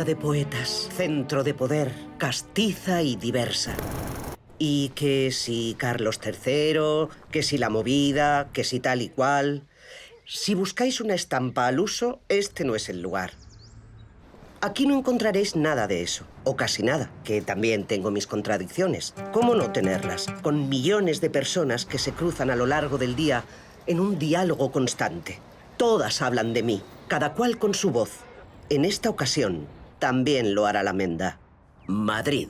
cuna de poetas, centro de poder, castiza y diversa. Y que si Carlos III, que si la movida, que si tal y cual... Si buscáis una estampa al uso, este no es el lugar. Aquí no encontraréis nada de eso, o casi nada, que también tengo mis contradicciones. ¿Cómo no tenerlas? Con millones de personas que se cruzan a lo largo del día en un diálogo constante. Todas hablan de mí, cada cual con su voz. En esta ocasión, también lo hará la Menda. Madrid.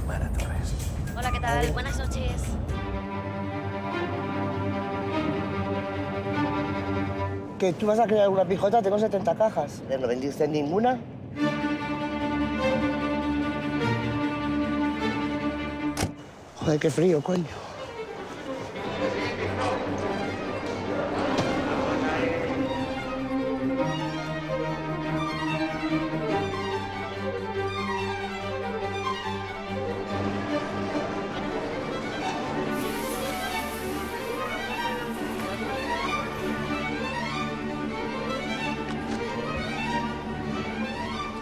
Mara Torres. Hola, ¿qué tal? Buenas noches. Que tú vas a crear una pijota, tengo 70 cajas. ¿No vendiste ninguna? Joder, qué frío, coño.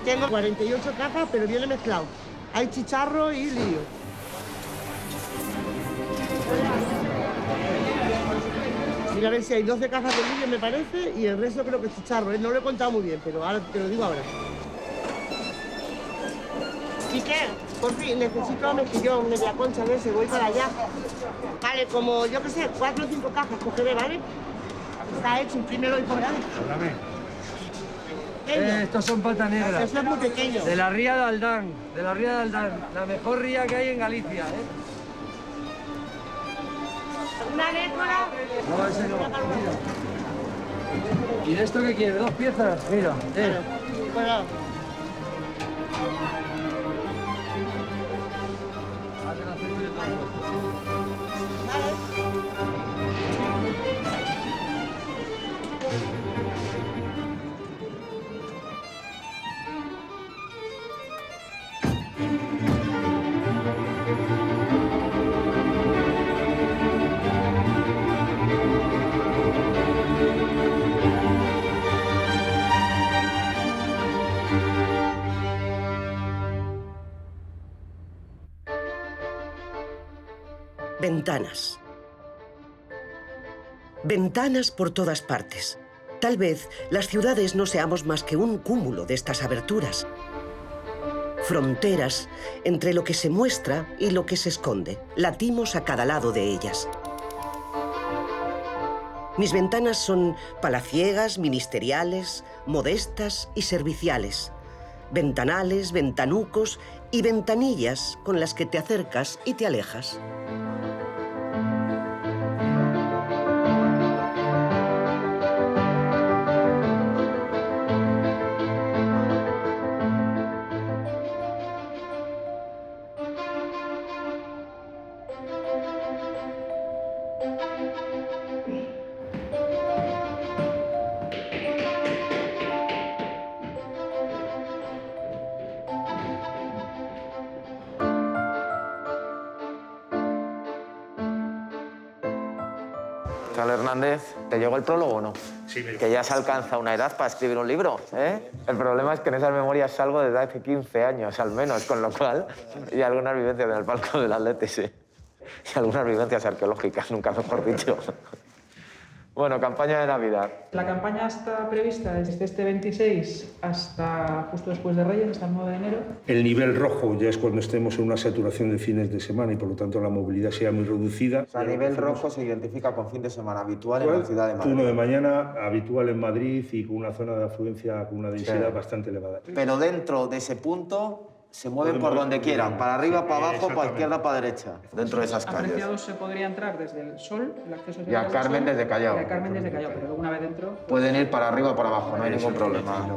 Tengo 48 cajas, pero viene mezclado. Hay chicharro y lío. Mira a ver si hay 12 cajas de lío, me parece, y el resto creo que es chicharro. No lo he contado muy bien, pero ahora te lo digo ahora. Quique, por fin, necesito un mejillón, media concha de ese, voy para allá. Vale, como yo qué sé, 4 o 5 cajas cogeré, ¿vale? Está hecho, imprímelo y cobraré. Estos son patas negras. Eso es muy pequeño. De la ría de Aldán, la mejor ría que hay en Galicia, ¿eh? ¿Una nécora? No, ese no. Mira. ¿Y de esto qué quieres? ¿2 piezas? Mira, Bueno. Ventanas. Ventanas por todas partes. Tal vez las ciudades no seamos más que un cúmulo de estas aberturas. Fronteras entre lo que se muestra y lo que se esconde. Latimos a cada lado de ellas. Mis ventanas son palaciegas, ministeriales, modestas y serviciales. Ventanales, ventanucos y ventanillas con las que te acercas y te alejas. Tal Hernández, ¿te llegó el prólogo o no? Sí, Que ya se alcanza una edad para escribir un libro, ¿eh? El problema es que en esas memorias salgo desde hace 15 años, al menos, con lo cual... Y algunas vivencias en el palco del Atleti, sí. Y algunas vivencias arqueológicas, nunca mejor dicho. Bueno, campaña de Navidad. La campaña está prevista desde este 26 hasta justo después de Reyes, hasta el 9 de enero. El nivel rojo ya es cuando estemos en una saturación de fines de semana y por lo tanto la movilidad sea muy reducida. O sea, a nivel rojo se identifica con fin de semana habitual en la ciudad de Madrid. Turno de mañana habitual en Madrid y con una zona de afluencia con una densidad bastante elevada. Pero dentro de ese punto se mueven por donde quieran, para arriba, para abajo, para izquierda, para derecha, dentro de esas calles. Apreciados se podría entrar desde el Sol, el acceso Y a Carmen desde Callao. Y a Carmen desde Callao, pero luego una vez dentro... Pueden ir para arriba o para abajo, no hay ningún problema.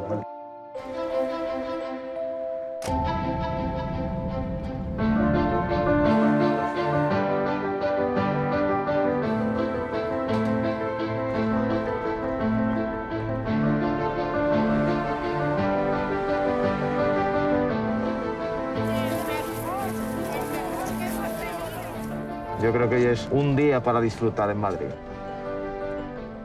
Yo creo que hoy es un día para disfrutar en Madrid.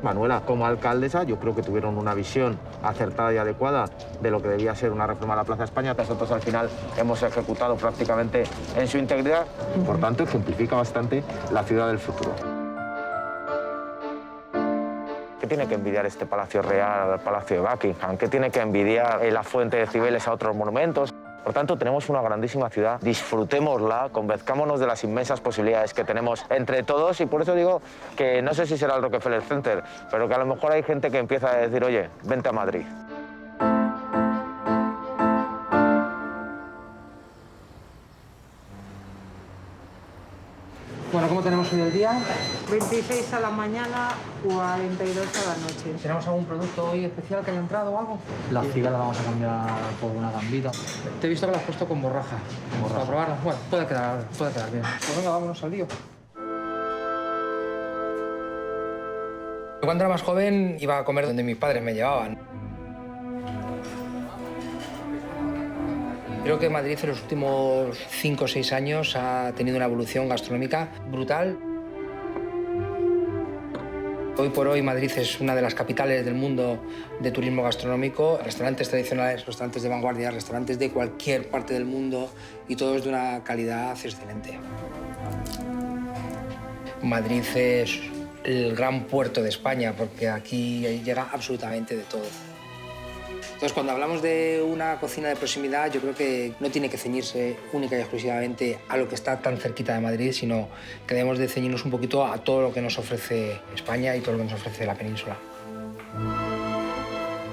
Manuela, como alcaldesa, yo creo que tuvieron una visión acertada y adecuada de lo que debía ser una reforma de la Plaza España. Nosotros al final hemos ejecutado prácticamente en su integridad. Por tanto, ejemplifica bastante la ciudad del futuro. ¿Qué tiene que envidiar este Palacio Real al Palacio de Buckingham? ¿Qué tiene que envidiar la Fuente de Cibeles a otros monumentos? Por tanto, tenemos una grandísima ciudad, disfrutémosla, convenzcámonos de las inmensas posibilidades que tenemos entre todos y por eso digo que no sé si será el Rockefeller Center, pero que a lo mejor hay gente que empieza a decir, oye, vente a Madrid. Bueno, ¿cómo tenemos hoy el día? 26 a la mañana, 42 a la noche. ¿Tenemos algún producto hoy especial que haya entrado o algo? La cigala la vamos a cambiar por una gambita. Te he visto que la has puesto con borraja. Para probarla. Bueno, puede quedar bien. Pues venga, vámonos al lío. Cuando era más joven iba a comer donde mis padres me llevaban. Creo que Madrid en los últimos 5 o 6 años ha tenido una evolución gastronómica brutal. Hoy por hoy Madrid es una de las capitales del mundo de turismo gastronómico. Restaurantes tradicionales, restaurantes de vanguardia, restaurantes de cualquier parte del mundo y todos de una calidad excelente. Madrid es el gran puerto de España porque aquí llega absolutamente de todo. Entonces, cuando hablamos de una cocina de proximidad, yo creo que no tiene que ceñirse única y exclusivamente a lo que está tan cerquita de Madrid, sino que debemos de ceñirnos un poquito a todo lo que nos ofrece España y todo lo que nos ofrece la península.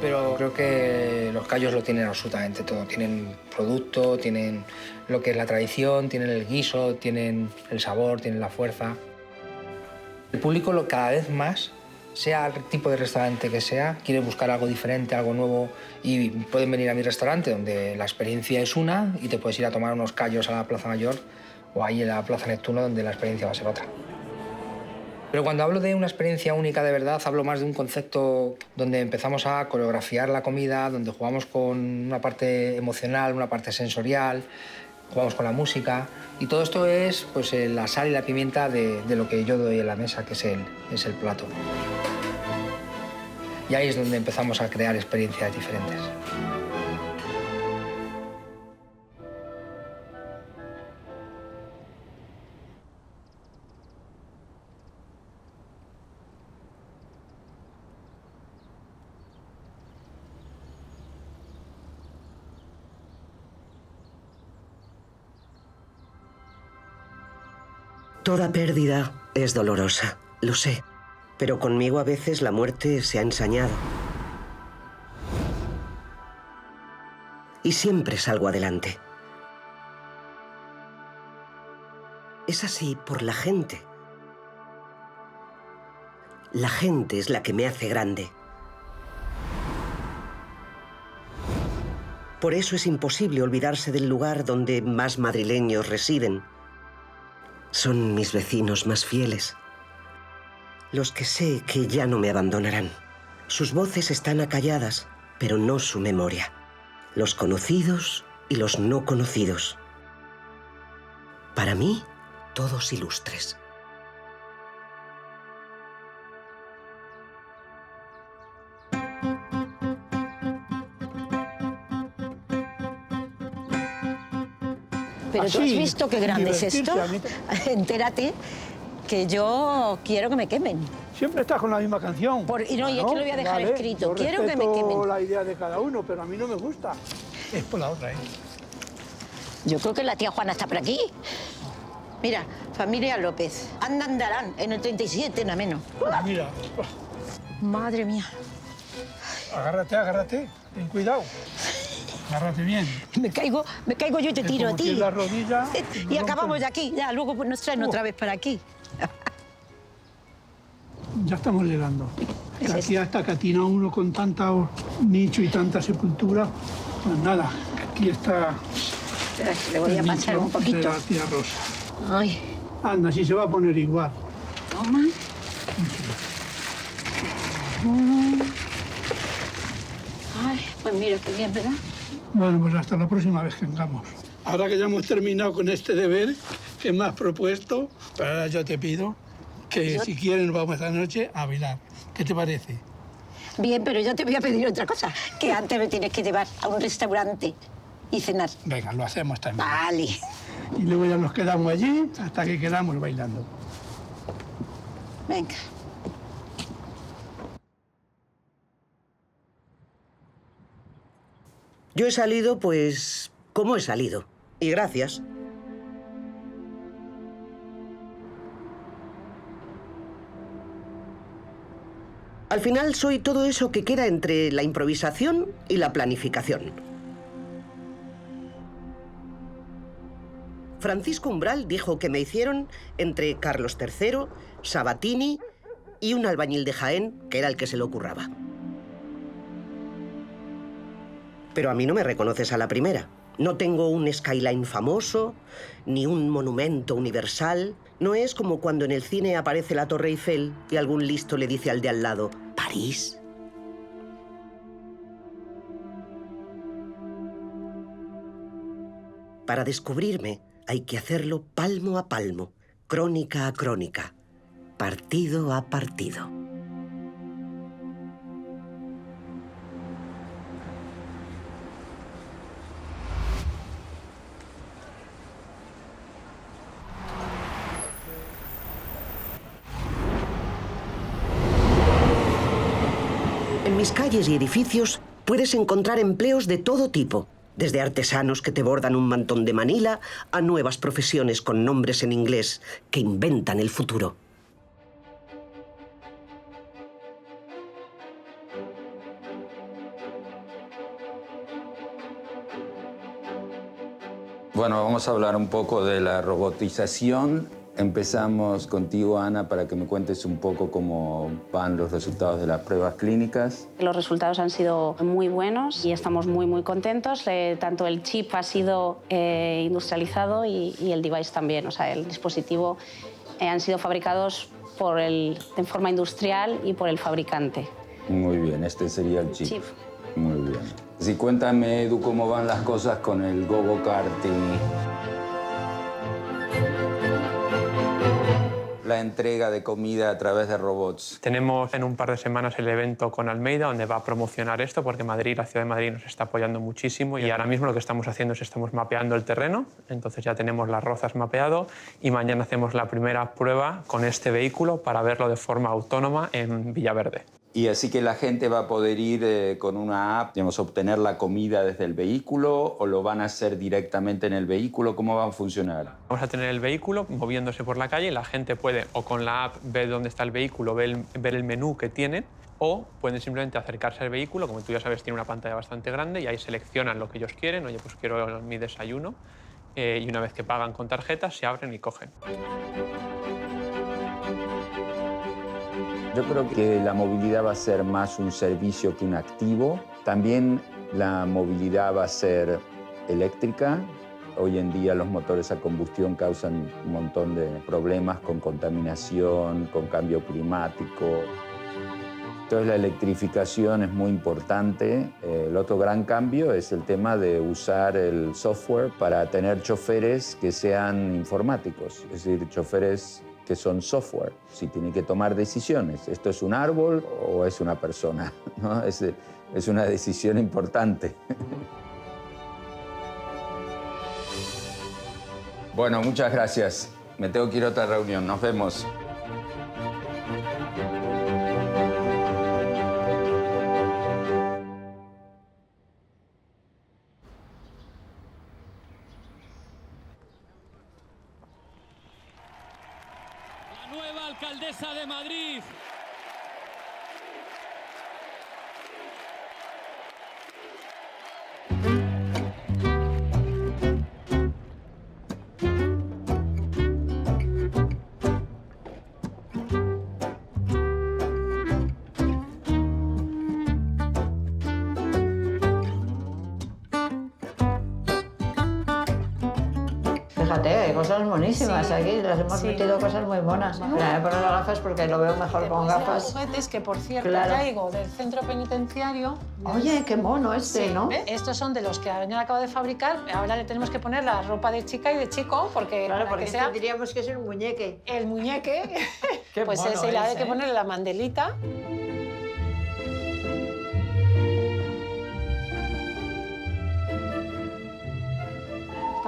Pero creo que los Cayos lo tienen absolutamente todo. Tienen producto, tienen lo que es la tradición, tienen el guiso, tienen el sabor, tienen la fuerza. El público cada vez más, sea el tipo de restaurante que sea, quiere buscar algo diferente, algo nuevo y pueden venir a mi restaurante donde la experiencia es una y te puedes ir a tomar unos callos a la Plaza Mayor o ahí en la Plaza Neptuno donde la experiencia va a ser otra. Pero cuando hablo de una experiencia única de verdad, hablo más de un concepto donde empezamos a coreografiar la comida, donde jugamos con una parte emocional, una parte sensorial, jugamos con la música y todo esto es pues, la sal y la pimienta de lo que yo doy en la mesa, que es el plato. Y ahí es donde empezamos a crear experiencias diferentes. Toda pérdida es dolorosa, lo sé. Pero conmigo a veces la muerte se ha ensañado. Y siempre salgo adelante. Es así por la gente. La gente es la que me hace grande. Por eso es imposible olvidarse del lugar donde más madrileños residen. Son mis vecinos más fieles. Los que sé que ya no me abandonarán. Sus voces están acalladas, pero no su memoria. Los conocidos y los no conocidos. Para mí, todos ilustres. Pero tú has visto qué grande es esto. Entérate que yo quiero que me quemen. Siempre estás con la misma canción. Y no, y es que lo voy a dejar escrito. Yo Quiero que me respeto quemen. la idea de cada uno, pero a mí no me gusta. Es por la otra, ¿eh? Yo creo que la tía Juana está por aquí. Mira, familia López. Andarán en el 37, nada menos. Mira, Madre mía. agárrate, agárrate. Ten cuidado. Agárrate bien. Me caigo yo y te tiro a ti. La rodilla, Y acabamos de aquí. Ya, luego pues nos traen otra vez para aquí. ya estamos llegando. Aquí hasta que atina uno con tanta nicho y tanta sepultura, pues nada, aquí está. Espera, le voy a el pasar nicho un poquito. de la tía Rosa. Ay, Anda, si se va a poner igual. toma. Ay, pues mira, qué bien, ¿verdad? Bueno, pues hasta la próxima vez que vengamos. Ahora que ya hemos terminado con este deber que me has propuesto, pero ahora yo te pido que si quieres nos vamos esta noche a bailar. ¿Qué te parece? Bien, pero yo te voy a pedir otra cosa. Que antes me tienes que llevar a un restaurante y cenar. Venga, lo hacemos también. Vale. Y luego ya nos quedamos allí hasta que quedamos bailando. Venga. Yo he salido, pues, como he salido. Y gracias. Al final soy todo eso que queda entre la improvisación y la planificación. Francisco Umbral dijo que me hicieron entre Carlos III, Sabatini y un albañil de Jaén, que era el que se le ocurraba. Pero a mí no me reconoces a la primera. No tengo un skyline famoso, ni un monumento universal. No es como cuando en el cine aparece la Torre Eiffel y algún listo le dice al de al lado, ¿París? Para descubrirme hay que hacerlo palmo a palmo, crónica a crónica, partido a partido. En mis calles y edificios puedes encontrar empleos de todo tipo, desde artesanos que te bordan un mantón de Manila a nuevas profesiones con nombres en inglés que inventan el futuro. Bueno, vamos a hablar un poco de la robotización. Empezamos contigo, Ana, para que me cuentes un poco cómo van los resultados de las pruebas clínicas. Los resultados han sido muy buenos y estamos muy contentos. Tanto el chip ha sido industrializado y el device también, o sea, el dispositivo han sido fabricados en forma industrial y por el fabricante. Muy bien, este sería el chip. Muy bien. Sí, cuéntame, Edu, cómo van las cosas con el go-karting. La entrega de comida a través de robots. Tenemos en un par de semanas el evento con Almeida, donde va a promocionar esto, porque Madrid, la ciudad de Madrid nos está apoyando muchísimo y ahora mismo lo que estamos haciendo es estamos mapeando el terreno, entonces ya tenemos Las Rozas mapeado y mañana hacemos la primera prueba con este vehículo para verlo de forma autónoma en Villaverde. Y así que la gente va a poder ir con una app, digamos, obtener la comida desde el vehículo, o lo van a hacer directamente en el vehículo. ¿Cómo va a funcionar? Vamos a tener el vehículo moviéndose por la calle y la gente puede o con la app ver dónde está el vehículo, ver el menú que tienen, o pueden simplemente acercarse al vehículo, como tú ya sabes tiene una pantalla bastante grande y ahí seleccionan lo que ellos quieren. Oye, pues quiero mi desayuno, y una vez que pagan con tarjeta se abren y cogen. Yo creo que la movilidad va a ser más un servicio que un activo. También la movilidad va a ser eléctrica. Hoy en día los motores a combustión causan un montón de problemas con contaminación, con cambio climático. Entonces la electrificación es muy importante. El otro gran cambio es el tema de usar el software para tener choferes que sean informáticos, es decir, choferes que son software, si tienen que tomar decisiones. ¿Esto es un árbol o es una persona? ¿No? Es una decisión importante. Bueno, muchas gracias. Me tengo que ir a otra reunión. Nos vemos. alcaldesa de Madrid. Fíjate, hay cosas monísimas Sí, aquí, les hemos sí. metido cosas muy monas. Mira, me poner las gafas porque lo veo mejor con gafas. Juguetes que, por cierto, Claro. traigo del centro penitenciario. Oye, qué mono este, Sí, ¿no? ¿ves? Estos son de los que Añor acaba de fabricar. Ahora le tenemos que poner la ropa de chica y de chico, porque Claro, para porque que sea diríamos que es un muñeque. el muñeque, Qué pues mono ese, y le hay es, que ¿eh? ponerle la mandelita.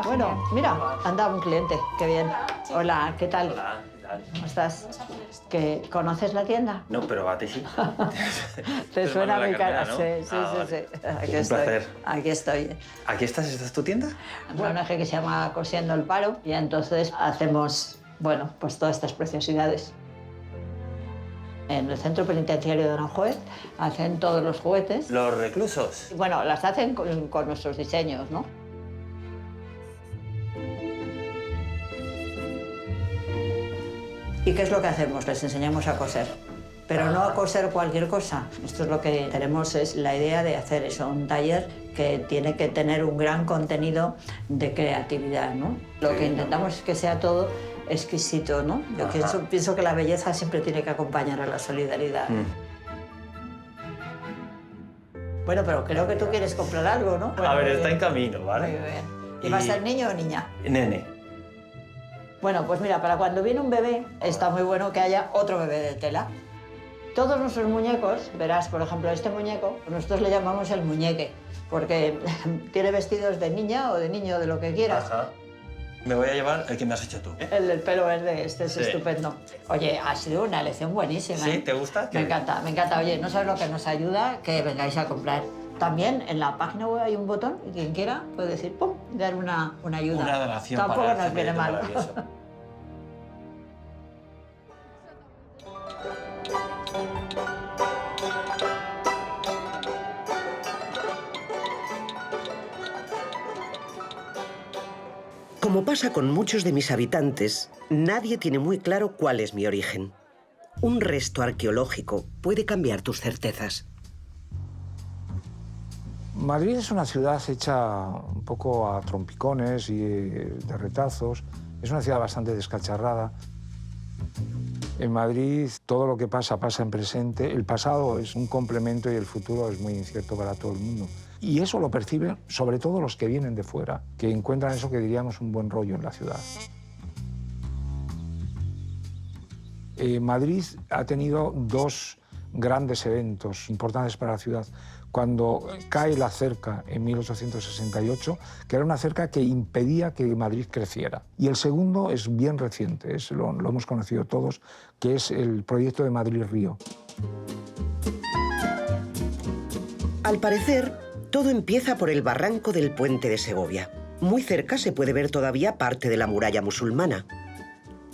Bueno, mira, anda un cliente, qué bien. Hola, ¿qué tal? Hola, ¿qué tal? ¿Cómo estás? ¿Conoces la tienda? No, pero a ti sí. Te Es suena Manuela mi cara. Carmena, ¿no? Sí, sí, Ah, sí, vale. sí. Aquí Un estoy. placer. Aquí estoy. ¿Aquí estás? ¿Esta es tu tienda? Un personaje que se llama Cosiendo el Paro y entonces hacemos, bueno, pues todas estas preciosidades. En el centro penitenciario de Aranjuez hacen todos los juguetes. Los reclusos. Bueno, las hacen con nuestros diseños, ¿no? ¿Y qué es lo que hacemos? Les enseñamos a coser. Pero no a coser cualquier cosa. Esto es lo que tenemos, es la idea de hacer eso, un taller que tiene que tener un gran contenido de creatividad, ¿no? Lo que intentamos es que sea todo exquisito, ¿no? Yo pienso que la belleza siempre tiene que acompañar a la solidaridad. Bueno, pero creo que tú quieres comprar algo, ¿no? Bueno, A ver, muy está bien. en camino, ¿vale? Muy bien. ¿Y va a ser niño o niña? Nene. Bueno, pues mira, para cuando viene un bebé, está muy bueno que haya otro bebé de tela. Todos nuestros muñecos, verás, por ejemplo, este muñeco, nosotros le llamamos el muñeque, porque tiene vestidos de niña o de niño, de lo que quieras. Ajá. Me voy a llevar el que me has hecho tú. El del pelo verde, este es Sí. estupendo. Oye, ha sido una lección buenísima. ¿Sí? ¿eh? ¿Te gusta? Me encanta, me encanta. Oye, no sabes lo que nos ayuda que vengáis a comprar. También en la página web hay un botón y quien quiera puede decir, ¡pum!, y dar una ayuda. Una donación Tampoco para el nos viene proyecto mal. maravilloso. Como pasa con muchos de mis habitantes, nadie tiene muy claro cuál es mi origen. Un resto arqueológico puede cambiar tus certezas. Madrid es una ciudad hecha un poco a trompicones y de retazos. Es una ciudad bastante descacharrada. En Madrid todo lo que pasa, pasa en presente. El pasado es un complemento y el futuro es muy incierto para todo el mundo. Y eso lo perciben sobre todo los que vienen de fuera, que encuentran eso que diríamos un buen rollo en la ciudad. Madrid ha tenido dos grandes eventos importantes para la ciudad. Cuando cae la cerca en 1868, que era una cerca que impedía que Madrid creciera. Y el segundo es bien reciente, lo hemos conocido todos, que es el proyecto de Madrid-Río. Al parecer, todo empieza por el barranco del Puente de Segovia. Muy cerca se puede ver todavía parte de la muralla musulmana.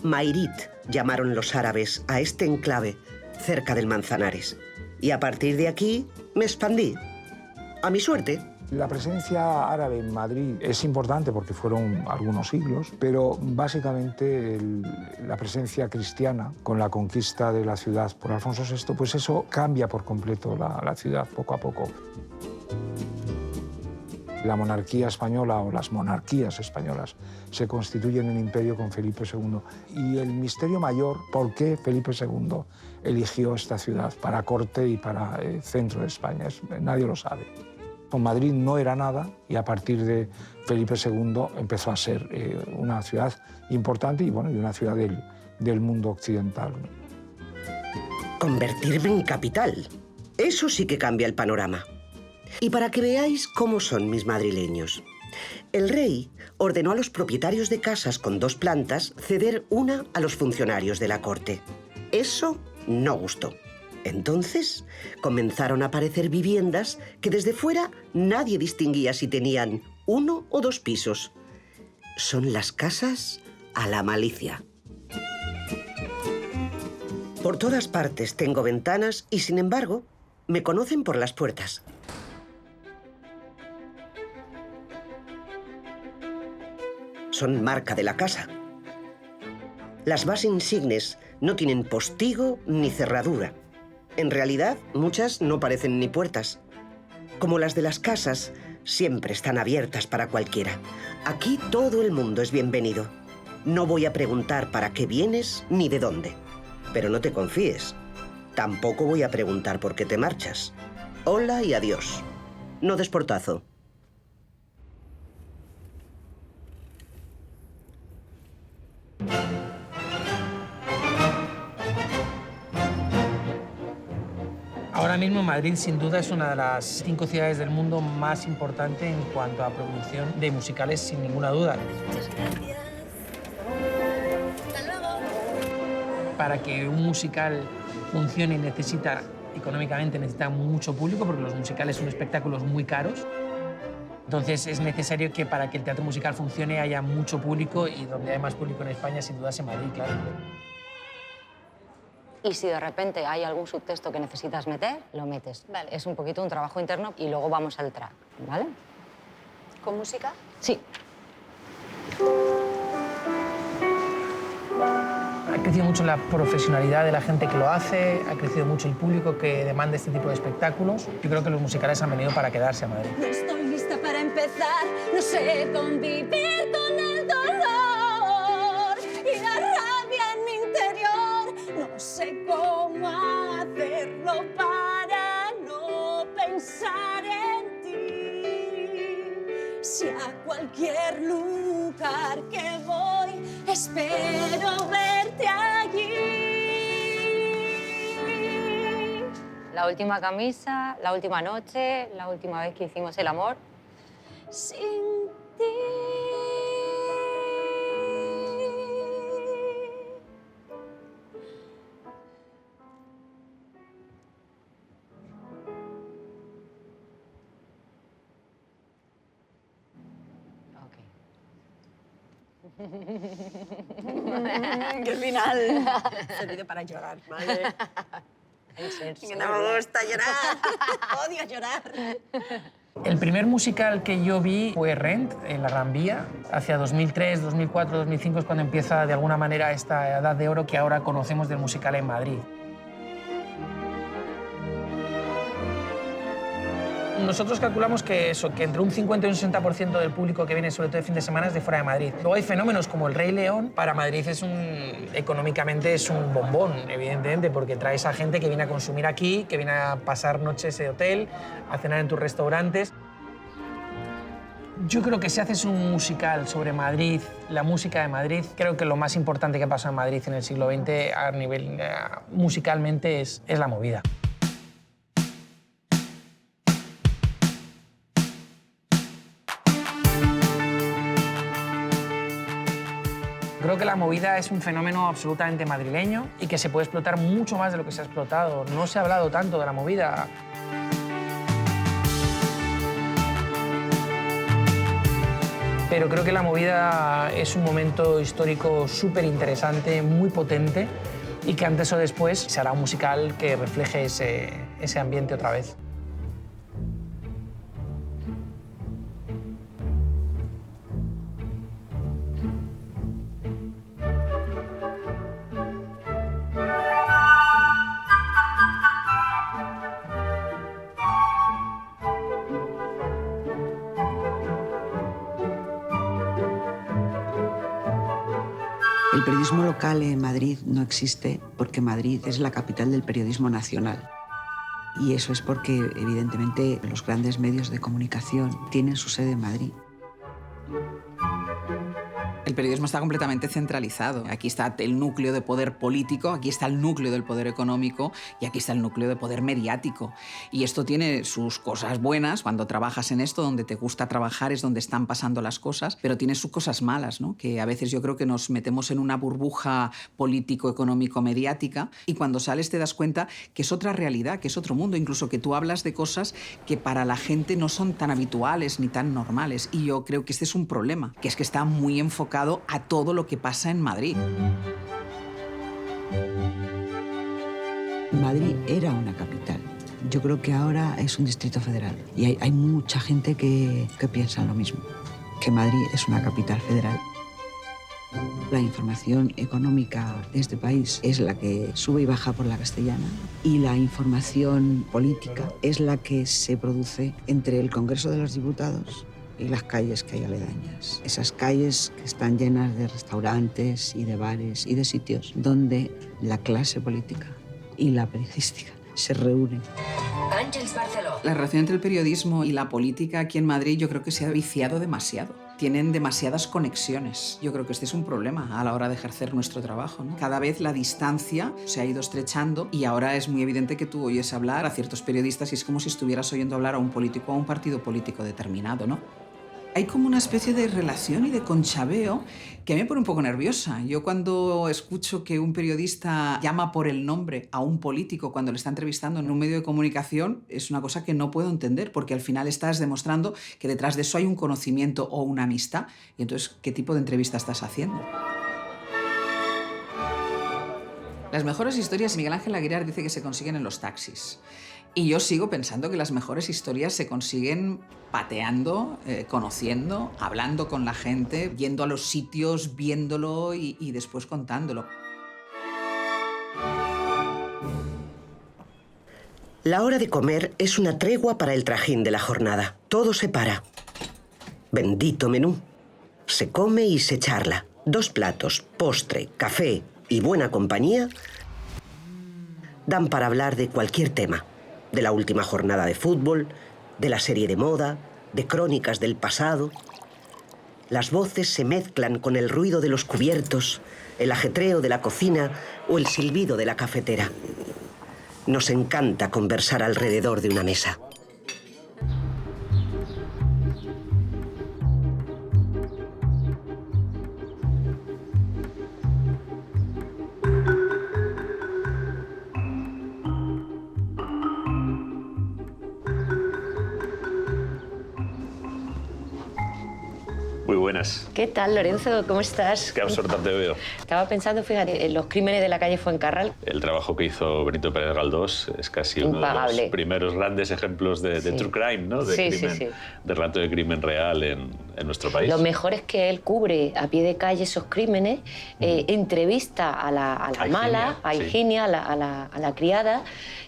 Mairit llamaron los árabes a este enclave cerca del Manzanares. Y a partir de aquí me expandí. A mi suerte. La presencia árabe en Madrid es importante porque fueron algunos siglos, pero básicamente la presencia cristiana con la conquista de la ciudad por Alfonso VI, pues eso cambia por completo la ciudad poco a poco. La monarquía española o las monarquías españolas se constituyen en imperio con Felipe II. Y el misterio mayor, ¿por qué Felipe II eligió esta ciudad para corte y para el centro de España? Nadie lo sabe. Madrid no era nada y a partir de Felipe II empezó a ser una ciudad importante y una ciudad del mundo occidental. Convertirme en capital. Eso sí que cambia el panorama. Y para que veáis cómo son mis madrileños. El rey ordenó a los propietarios de casas con 2 plantas ceder una a los funcionarios de la corte. Eso no gustó. Entonces comenzaron a aparecer viviendas que desde fuera nadie distinguía si tenían 1 o 2 pisos. Son las casas a la malicia. Por todas partes tengo ventanas y, sin embargo, me conocen por las puertas. Son marca de la casa. Las más insignes no tienen postigo ni cerradura. En realidad, muchas no parecen ni puertas. Como las de las casas, siempre están abiertas para cualquiera. Aquí todo el mundo es bienvenido. No voy a preguntar para qué vienes ni de dónde. Pero no te confíes. Tampoco voy a preguntar por qué te marchas. Hola y adiós. No des portazo. Ahora mismo Madrid, sin duda, es una de las 5 ciudades del mundo más importante en cuanto a producción de musicales, sin ninguna duda. Muchas gracias. Hasta luego. Para que un musical funcione económicamente necesita mucho público, porque los musicales son espectáculos muy caros. Entonces es necesario que para que el teatro musical funcione haya mucho público, y donde hay más público en España, sin duda, es en Madrid, claro. Y si de repente hay algún subtexto que necesitas meter, lo metes. Vale. Es un poquito un trabajo interno y luego vamos al track, ¿vale? ¿Con música? Sí. Ha crecido mucho la profesionalidad de la gente que lo hace, ha crecido mucho el público que demanda este tipo de espectáculos. Yo creo que los musicales han venido para quedarse a Madrid. No estoy lista para empezar, no sé convivir con el dolor y la rabia en mi interior. No sé cómo hacerlo para no pensar en ti. Si a cualquier lugar que voy, espero verte allí. La última camisa, la última noche, la última vez que hicimos el amor. Sin ti. ¡Qué final! Servido para llorar, ¿vale? Que no me gusta llorar. Odio llorar. El primer musical que yo vi fue Rent, en la Gran Vía. Hacia 2003, 2004, 2005 es cuando empieza de alguna manera esta edad de oro que ahora conocemos del musical en Madrid. Nosotros calculamos que entre un 50 y un 60% del público que viene, sobre todo de fin de semana, es de fuera de Madrid. Luego hay fenómenos como el Rey León. Para Madrid económicamente es un bombón, evidentemente, porque traes a gente que viene a consumir aquí, que viene a pasar noches de hotel, a cenar en tus restaurantes. Yo creo que si haces un musical sobre Madrid, la música de Madrid, creo que lo más importante que pasó en Madrid en el siglo XX a nivel musicalmente es la movida. Creo que la movida es un fenómeno absolutamente madrileño y que se puede explotar mucho más de lo que se ha explotado. No se ha hablado tanto de la movida. Pero creo que la movida es un momento histórico súper interesante, muy potente, y que antes o después se hará un musical que refleje ese ambiente otra vez. El periodismo local en Madrid no existe porque Madrid es la capital del periodismo nacional. Y eso es porque, evidentemente, los grandes medios de comunicación tienen su sede en Madrid. El periodismo está completamente centralizado. Aquí está el núcleo de poder político, aquí está el núcleo del poder económico y aquí está el núcleo de poder mediático. Y esto tiene sus cosas buenas. Cuando trabajas en esto, donde te gusta trabajar es donde están pasando las cosas, pero tiene sus cosas malas, ¿no? Que a veces yo creo que nos metemos en una burbuja político-económico-mediática y cuando sales te das cuenta que es otra realidad, que es otro mundo, incluso que tú hablas de cosas que para la gente no son tan habituales ni tan normales. Y yo creo que este es un problema, que es que está muy enfocado a todo lo que pasa en Madrid. Madrid era una capital. Yo creo que ahora es un distrito federal. Y hay mucha gente que piensa lo mismo, que Madrid es una capital federal. La información económica de este país es la que sube y baja por la castellana, y la información política es la que se produce entre el Congreso de los Diputados y las calles que hay aledañas. Esas calles que están llenas de restaurantes y de bares y de sitios donde la clase política y la periodística se reúnen. Àngels Barceló. La relación entre el periodismo y la política aquí en Madrid yo creo que se ha viciado demasiado. Tienen demasiadas conexiones. Yo creo que este es un problema a la hora de ejercer nuestro trabajo, ¿no? Cada vez la distancia se ha ido estrechando y ahora es muy evidente que tú oyes hablar a ciertos periodistas y es como si estuvieras oyendo hablar a un político o a un partido político determinado, ¿no? Hay como una especie de relación y de conchabeo que me pone un poco nerviosa. Yo cuando escucho que un periodista llama por el nombre a un político cuando le está entrevistando en un medio de comunicación, es una cosa que no puedo entender, porque al final estás demostrando que detrás de eso hay un conocimiento o una amistad. Y entonces, ¿qué tipo de entrevista estás haciendo? Las mejores historias, Miguel Ángel Aguilar dice que se consiguen en los taxis. Y yo sigo pensando que las mejores historias se consiguen pateando, conociendo, hablando con la gente, yendo a los sitios, viéndolo y después contándolo. La hora de comer es una tregua para el trajín de la jornada. Todo se para. Bendito menú. Se come y se charla. 2 platos, postre, café y buena compañía dan para hablar de cualquier tema. De la última jornada de fútbol, de la serie de moda, de crónicas del pasado. Las voces se mezclan con el ruido de los cubiertos, el ajetreo de la cocina o el silbido de la cafetera. Nos encanta conversar alrededor de una mesa. Muy buenas. ¿Qué tal, Lorenzo? ¿Cómo estás? Qué absorta te veo. Estaba pensando, fíjate, en los crímenes de la calle Fuencarral. El trabajo que hizo Benito Pérez Galdós es casi uno de los primeros grandes ejemplos de true crime, ¿no? De crimen, de relato de crimen real en nuestro país. Lo mejor es que él cubre a pie de calle esos crímenes, entrevista a la mala, a Higinia, a la criada,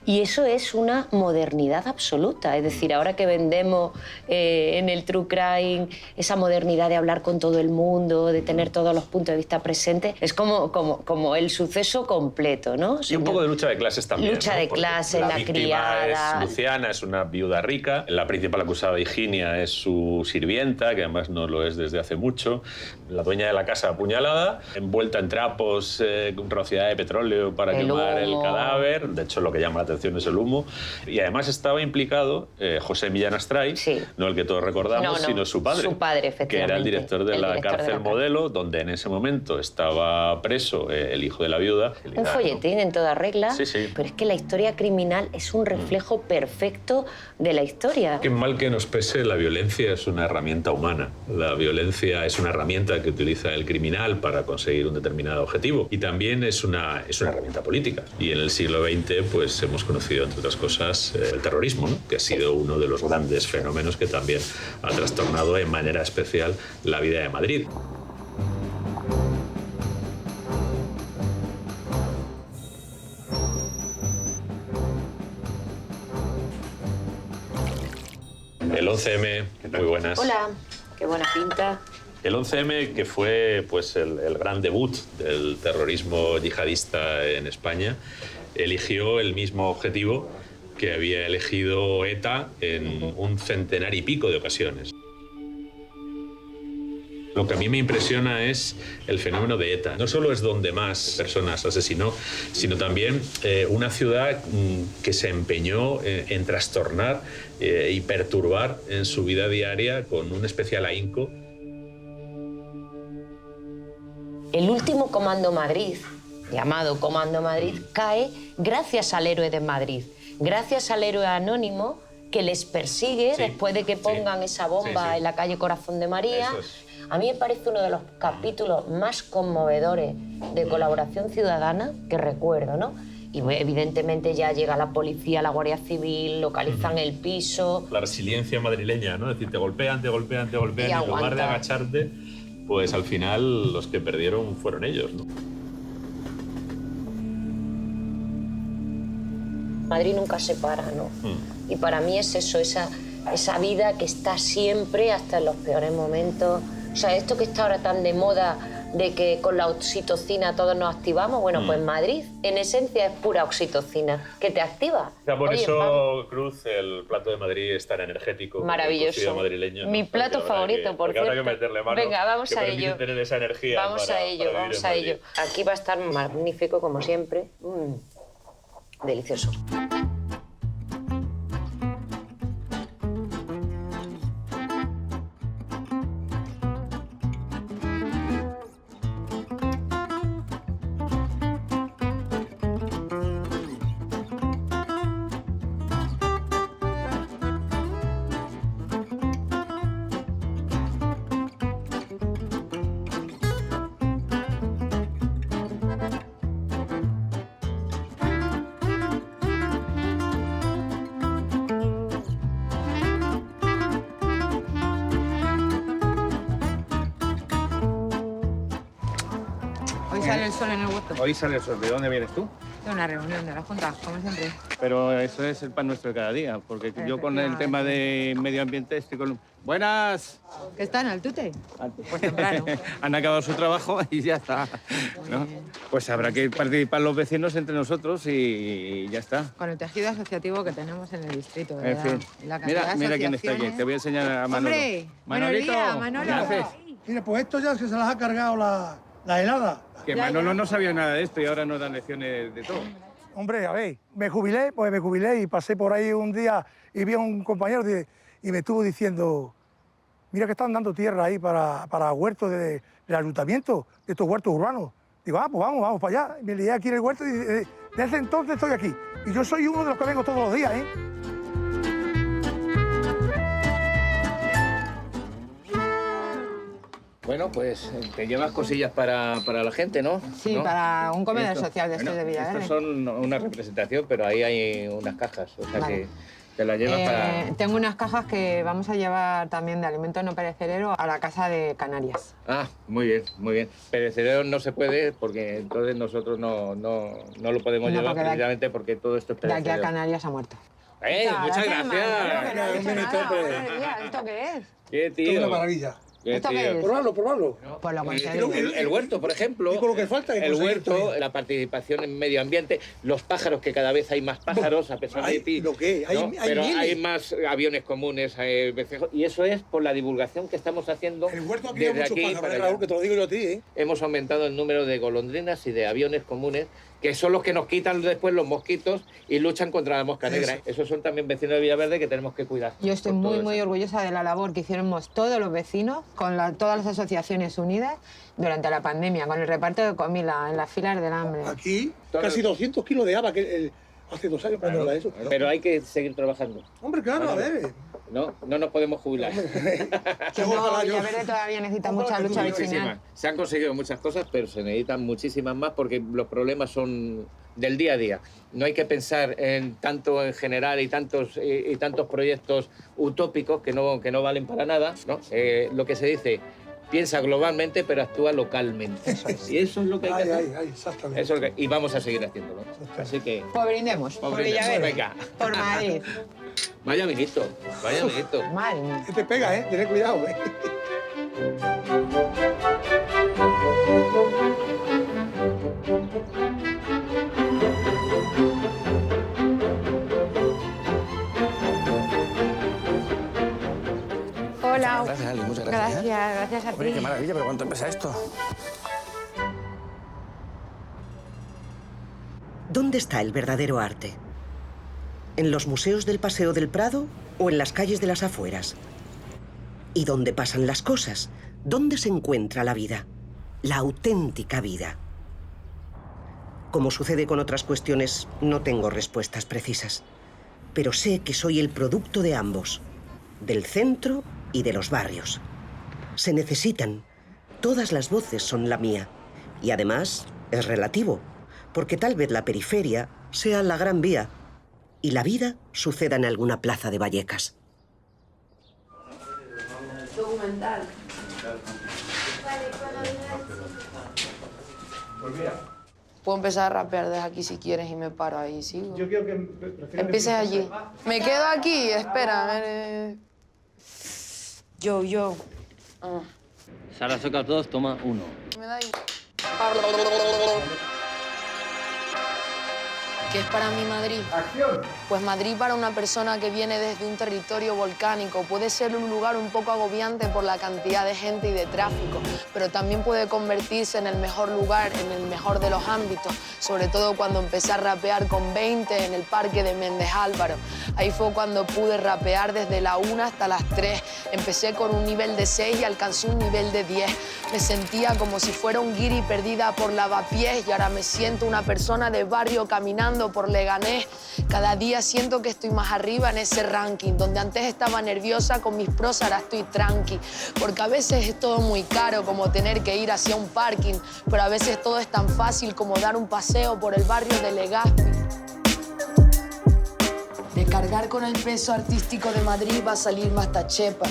y eso es una modernidad absoluta. Es decir, ahora que vendemos en el true crime esa modernidad de hablar con todo el mundo, de tener todos los puntos de vista presentes, es como el suceso completo, ¿no? Y un poco de lucha de clases también. Lucha de clases, la criada. Es Luciana, es una viuda rica. La principal acusada, Higinia, es su sirvienta, que además no lo es desde hace mucho. La dueña de la casa apuñalada, envuelta en trapos con rociada de petróleo para quemar el cadáver. De hecho, lo que llama la atención es el humo. Y además estaba implicado José Millán Astray, no el que todos recordamos, sino su padre. Su padre, efectivamente. Que era el director de la cárcel Modelo, donde en ese momento estaba preso el hijo de la viuda. Un folletín en toda regla. Sí, sí. Pero es que la historia criminal es un reflejo perfecto de la historia. Qué mal que nos pese, la violencia es una herramienta humana. La violencia es una herramienta que utiliza el criminal para conseguir un determinado objetivo. Y también es una herramienta política. Y en el siglo XX pues, hemos conocido, entre otras cosas, el terrorismo, ¿no? Que ha sido uno de los grandes fenómenos que también ha trastornado en manera especial la vida de Madrid. El 11M, muy buenas. Hola, qué buena pinta. El 11M, que fue pues, el gran debut del terrorismo yihadista en España, eligió el mismo objetivo que había elegido ETA en un centenar y pico de ocasiones. Lo que a mí me impresiona es el fenómeno de ETA. No solo es donde más personas asesinó, sino también una ciudad que se empeñó en trastornar y perturbar en su vida diaria con un especial ahínco. El último Comando Madrid, llamado Comando Madrid, cae gracias al héroe de Madrid, gracias al héroe anónimo que les persigue después de que pongan esa bomba en la calle Corazón de María. A mí me parece uno de los capítulos más conmovedores de colaboración ciudadana que recuerdo, ¿no? Y evidentemente ya llega la policía, la Guardia Civil, localizan el piso. La resiliencia madrileña, ¿no? Es decir, te golpean, te golpean, te golpean, y en lugar de agacharte, pues al final los que perdieron fueron ellos, ¿no? Madrid nunca se para, ¿no? Y para mí es eso, esa vida que está siempre, hasta en los peores momentos. O sea, esto que está ahora tan de moda, de que con la oxitocina todos nos activamos, bueno, pues Madrid, en esencia, es pura oxitocina, que te activa. O sea, por Oye, eso, Cruz, el plato de Madrid es tan energético. Maravilloso. Madrileño, ¿no? Mi plato favorito, por cierto. Habrá que meterle mano. Venga, vamos a ello. Tener esa energía vamos a ello, vamos a ello. Aquí va a estar magnífico, como siempre. Delicioso. Hoy sale el sol en el huerto. Hoy sale el sol. ¿De dónde vienes tú? De una reunión de la Junta, como siempre. Pero eso es el pan nuestro de cada día, porque yo con el tema de medio ambiente estoy con... ¡Buenas! ¿Qué están al tute? Pues temprano. Han acabado su trabajo y ya está, ¿no? Pues habrá que participar los vecinos entre nosotros y ya está. Con el tejido asociativo que tenemos en el distrito, En ¿verdad? fin. Y la cantidad Mira de quién está aquí. Te voy a enseñar a Manolo. ¡Hombre! Manolito, ¡Buenos días, Manolo! ¿qué haces? Mira, pues esto ya es que se las ha cargado la helada. Que Manolo no sabía nada de esto y ahora nos dan lecciones de todo. Hombre, a ver, me jubilé y pasé por ahí un día y vi a un compañero y me estuvo diciendo, mira que están dando tierra ahí para huertos del ayuntamiento, de estos huertos urbanos. Digo, pues vamos para allá. Me lié aquí en el huerto y desde entonces estoy aquí. Y yo soy uno de los que vengo todos los días, ¿eh? Bueno, pues te llevas cosillas para la gente, ¿no? Sí, ¿no? para un comedor social de bueno, de Villaverde. Estos son una representación, pero ahí hay unas cajas, o sea que te las llevas para... Tengo unas cajas que vamos a llevar también de alimentos no perecederos a la Casa de Canarias. Ah, muy bien, muy bien. Perecedero no se puede porque entonces nosotros no lo podemos No, llevar porque precisamente porque todo esto es De perecedero. aquí a Canarias ha muerto. Muchas gracias. Un minuto, ¿esto qué es? ¿Qué, tío? Esto es una maravilla. ¿Esto qué es? Probarlo. Pues lo El huerto, por ejemplo. Y con lo que falta. El huerto, la participación en medio ambiente, los pájaros, que cada vez hay más pájaros, a pesar de ti. Pero hay más aviones comunes, vencejos, y eso es por la divulgación que estamos haciendo. El huerto aquí desde hay muchos pájaros, para Raúl, allá. que te lo digo yo a ti, ¿eh? Hemos aumentado el número de golondrinas y de aviones comunes, que son los que nos quitan después los mosquitos y luchan contra la mosca negra. Esos son también vecinos de Villaverde que tenemos que cuidar. Yo estoy muy orgullosa de la labor que hicimos todos los vecinos, con todas las asociaciones unidas, durante la pandemia, con el reparto de comida en las filas del hambre. Aquí, casi 200 kilos de haba, que hace 2 años cuando era eso. Pero hay que seguir trabajando. Hombre, claro, a ver. No nos podemos jubilar. No, Villaverde todavía necesita mucha lucha vecinal. Se han conseguido muchas cosas, pero se necesitan muchísimas más porque los problemas son del día a día. No hay que pensar tanto en general y tantos proyectos utópicos que no valen para nada, ¿no? Lo que se dice, piensa globalmente, pero actúa localmente. Y eso es lo que hay que hacer. Exactamente. Eso es lo que, y vamos a seguir haciéndolo. Así que... Pues brindemos, por Villaverde, venga. por Madrid. Vaya vinito, vaya vinito. Madre mía. Que te pega, ¿eh? Tened cuidado, ¿eh? Hola. Gracias, Ali, muchas gracias. Gracias a ti. Hombre, qué maravilla, pero ¿cuánto pesa esto? ¿Dónde está el verdadero arte? ¿En los museos del Paseo del Prado o en las calles de las afueras? ¿Y dónde pasan las cosas? ¿Dónde se encuentra la vida? La auténtica vida. Como sucede con otras cuestiones, no tengo respuestas precisas. Pero sé que soy el producto de ambos, del centro y de los barrios. Se necesitan. Todas las voces son la mía. Y además, es relativo, porque tal vez la periferia sea la Gran Vía y la vida suceda en alguna plaza de Vallecas. Documental. Puedo empezar a rapear desde aquí si quieres y me paro ahí, ¿sigo? Yo quiero que... Empieces allí. Me quedo aquí, espera, a ver... Yo. Sara, sacas 2, toma 1. Me da igual. ¿Qué es para mí Madrid? ¡Acción! Pues Madrid para una persona que viene desde un territorio volcánico puede ser un lugar un poco agobiante por la cantidad de gente y de tráfico, pero también puede convertirse en el mejor lugar, en el mejor de los ámbitos, sobre todo cuando empecé a rapear con 20 en el parque de Méndez Álvaro. Ahí fue cuando pude rapear desde la 1 hasta las 3. Empecé con un nivel de 6 y alcancé un nivel de 10. Me sentía como si fuera un guiri perdida por lavapiés y ahora me siento una persona de barrio caminando por Leganés. Cada día siento que estoy más arriba en ese ranking. Donde antes estaba nerviosa con mis pros, ahora estoy tranqui. Porque a veces es todo muy caro, como tener que ir hacia un parking. Pero a veces todo es tan fácil como dar un paseo por el barrio de Legazpi. De cargar con el peso artístico de Madrid va a salir más tachepa.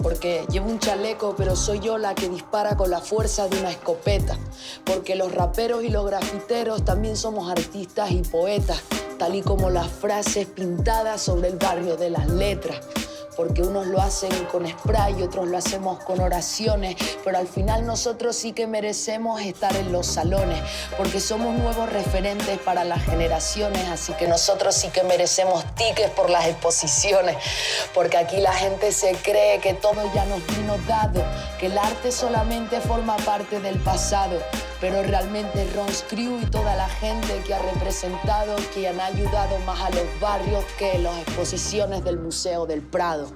Porque llevo un chaleco, pero soy yo la que dispara con la fuerza de una escopeta. Porque los raperos y los grafiteros también somos artistas y poetas, tal y como las frases pintadas sobre el barrio de las letras. Porque unos lo hacen con spray y otros lo hacemos con oraciones, pero al final nosotros sí que merecemos estar en los salones, porque somos nuevos referentes para las generaciones, así que nosotros sí que merecemos tickets por las exposiciones, porque aquí la gente se cree que todo ya nos vino dado, que el arte solamente forma parte del pasado, pero realmente Ron's Crew y toda la gente que ha representado, que han ayudado más a los barrios que las exposiciones del Museo del Prado.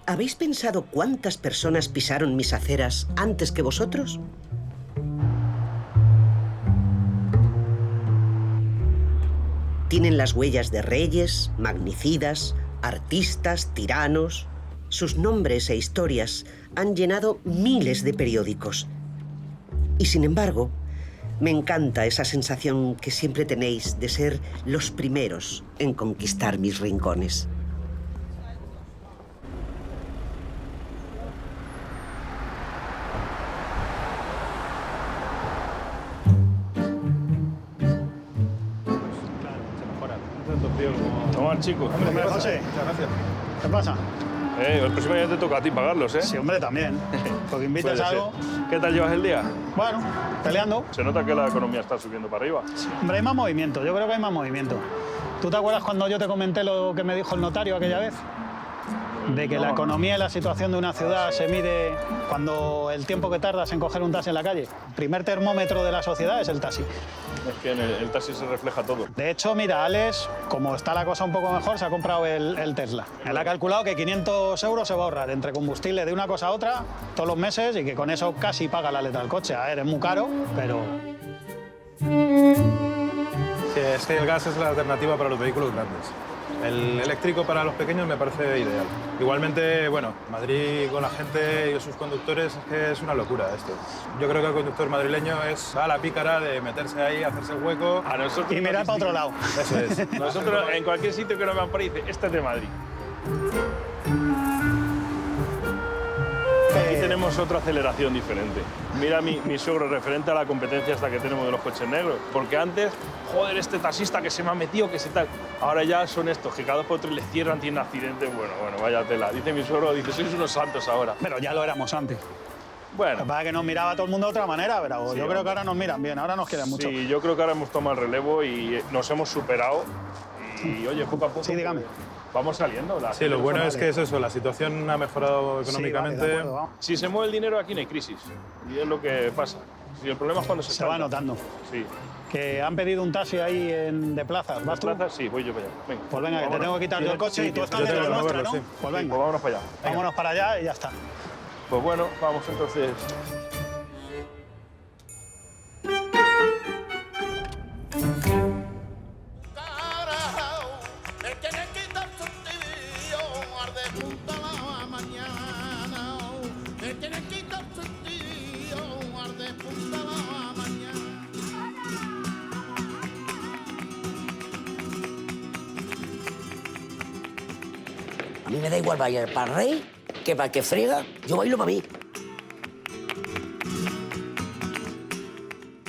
¿Habéis pensado cuántas personas pisaron mis aceras antes que vosotros? Tienen las huellas de reyes, magnicidas, artistas, tiranos. Sus nombres e historias han llenado miles de periódicos. Y sin embargo, me encanta esa sensación que siempre tenéis de ser los primeros en conquistar mis rincones. Toma, chico. Hombre, José. Muchas gracias. ¿Qué pasa? El próximo día te toca a ti pagarlos, ¿eh? Sí, hombre, también. Porque invitas Puede a algo. ser. ¿Qué tal llevas el día? Bueno, peleando. Se nota que la economía está subiendo para arriba. Hombre, hay más movimiento. Yo creo que hay más movimiento. ¿Tú te acuerdas cuando yo te comenté lo que me dijo el notario aquella vez? De que la economía y la situación de una ciudad se mide cuando el tiempo que tardas en coger un taxi en la calle. El primer termómetro de la sociedad es el taxi. Es que en el taxi se refleja todo. De hecho, mira, Alex, como está la cosa un poco mejor, se ha comprado el Tesla. Él ha calculado que 500 euros se va a ahorrar entre combustible de una cosa a otra todos los meses y que con eso casi paga la letra del coche. A ver, es muy caro, pero... Sí, es que el gas es la alternativa para los vehículos grandes. El eléctrico para los pequeños me parece ideal. Igualmente, bueno, Madrid con la gente y sus conductores es que es una locura esto. Yo creo que el conductor madrileño es a la pícara de meterse ahí, hacerse el hueco. A nosotros y mirar para otro lado. Eso es. Nosotros en cualquier sitio que nos vean por ahí, dice, este es de Madrid. Aquí tenemos otra aceleración diferente. Mira mi suegro referente a la competencia esta que tenemos de los coches negros. Porque antes, joder, este taxista que se me ha metido, que se tal. Ahora ya son estos, que cada 2 por 3 les cierran, tienen accidentes. Bueno, vaya tela. Dice mi suegro, dice, sois unos santos ahora. Pero ya lo éramos antes. Bueno. Lo que pasa es que nos miraba todo el mundo de otra manera, pero sí, yo creo que ahora nos miran bien, ahora nos quieren mucho. Sí, yo creo que ahora hemos tomado el relevo y nos hemos superado. Y oye, poco a poco... Sí, dígame. Vamos saliendo. Sí, lo bueno es que es eso, la situación ha mejorado económicamente. Sí, vale, de acuerdo, si se mueve el dinero aquí no hay crisis. Y es lo que pasa. Y el problema es cuando se va notando. Sí. Que han pedido un taxi ahí de plazas. ¿Vas tú? ¿Plazas? Sí, voy yo para allá. Venga. Pues venga, que te tengo que quitar yo el coche y tú estás de la nuestra, ¿no? Sí. Pues venga. Pues vámonos para allá. Venga. Vámonos para allá y ya está. Pues bueno, vamos entonces. Me tiene que quitar sentido, arde A mí me da igual bailar para el rey que para el que frega. Yo bailo para mí.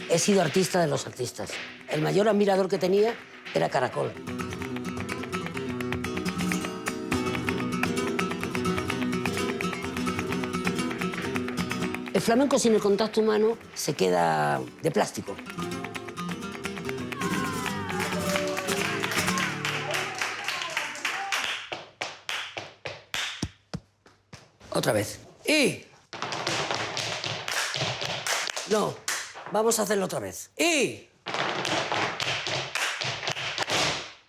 He sido artista de los artistas. El mayor admirador que tenía era Caracol. El flamenco sin el contacto humano se queda de plástico. Otra vez. ¡Y! No, vamos a hacerlo otra vez. ¡Y!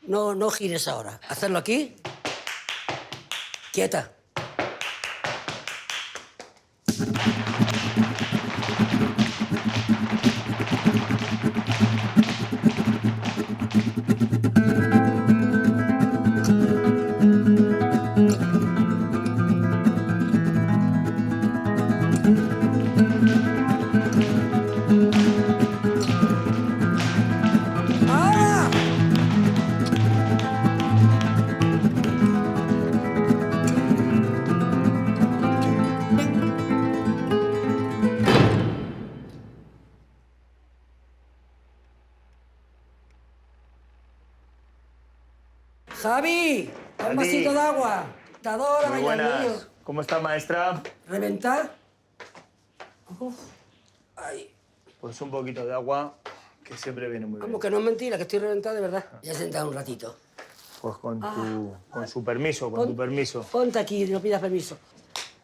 No gires ahora. Hacerlo aquí. Quieta. Javi, un vasito de agua. Te adoro, Muy buenas. ¿Cómo está, maestra? ¿Reventar? Uf. Ay. Pues un poquito de agua, que siempre viene muy bien. Como que no es mentira, que estoy reventado de verdad. Ya he sentado un ratito. Pues con su permiso, con tu permiso. Ponte aquí y no pidas permiso.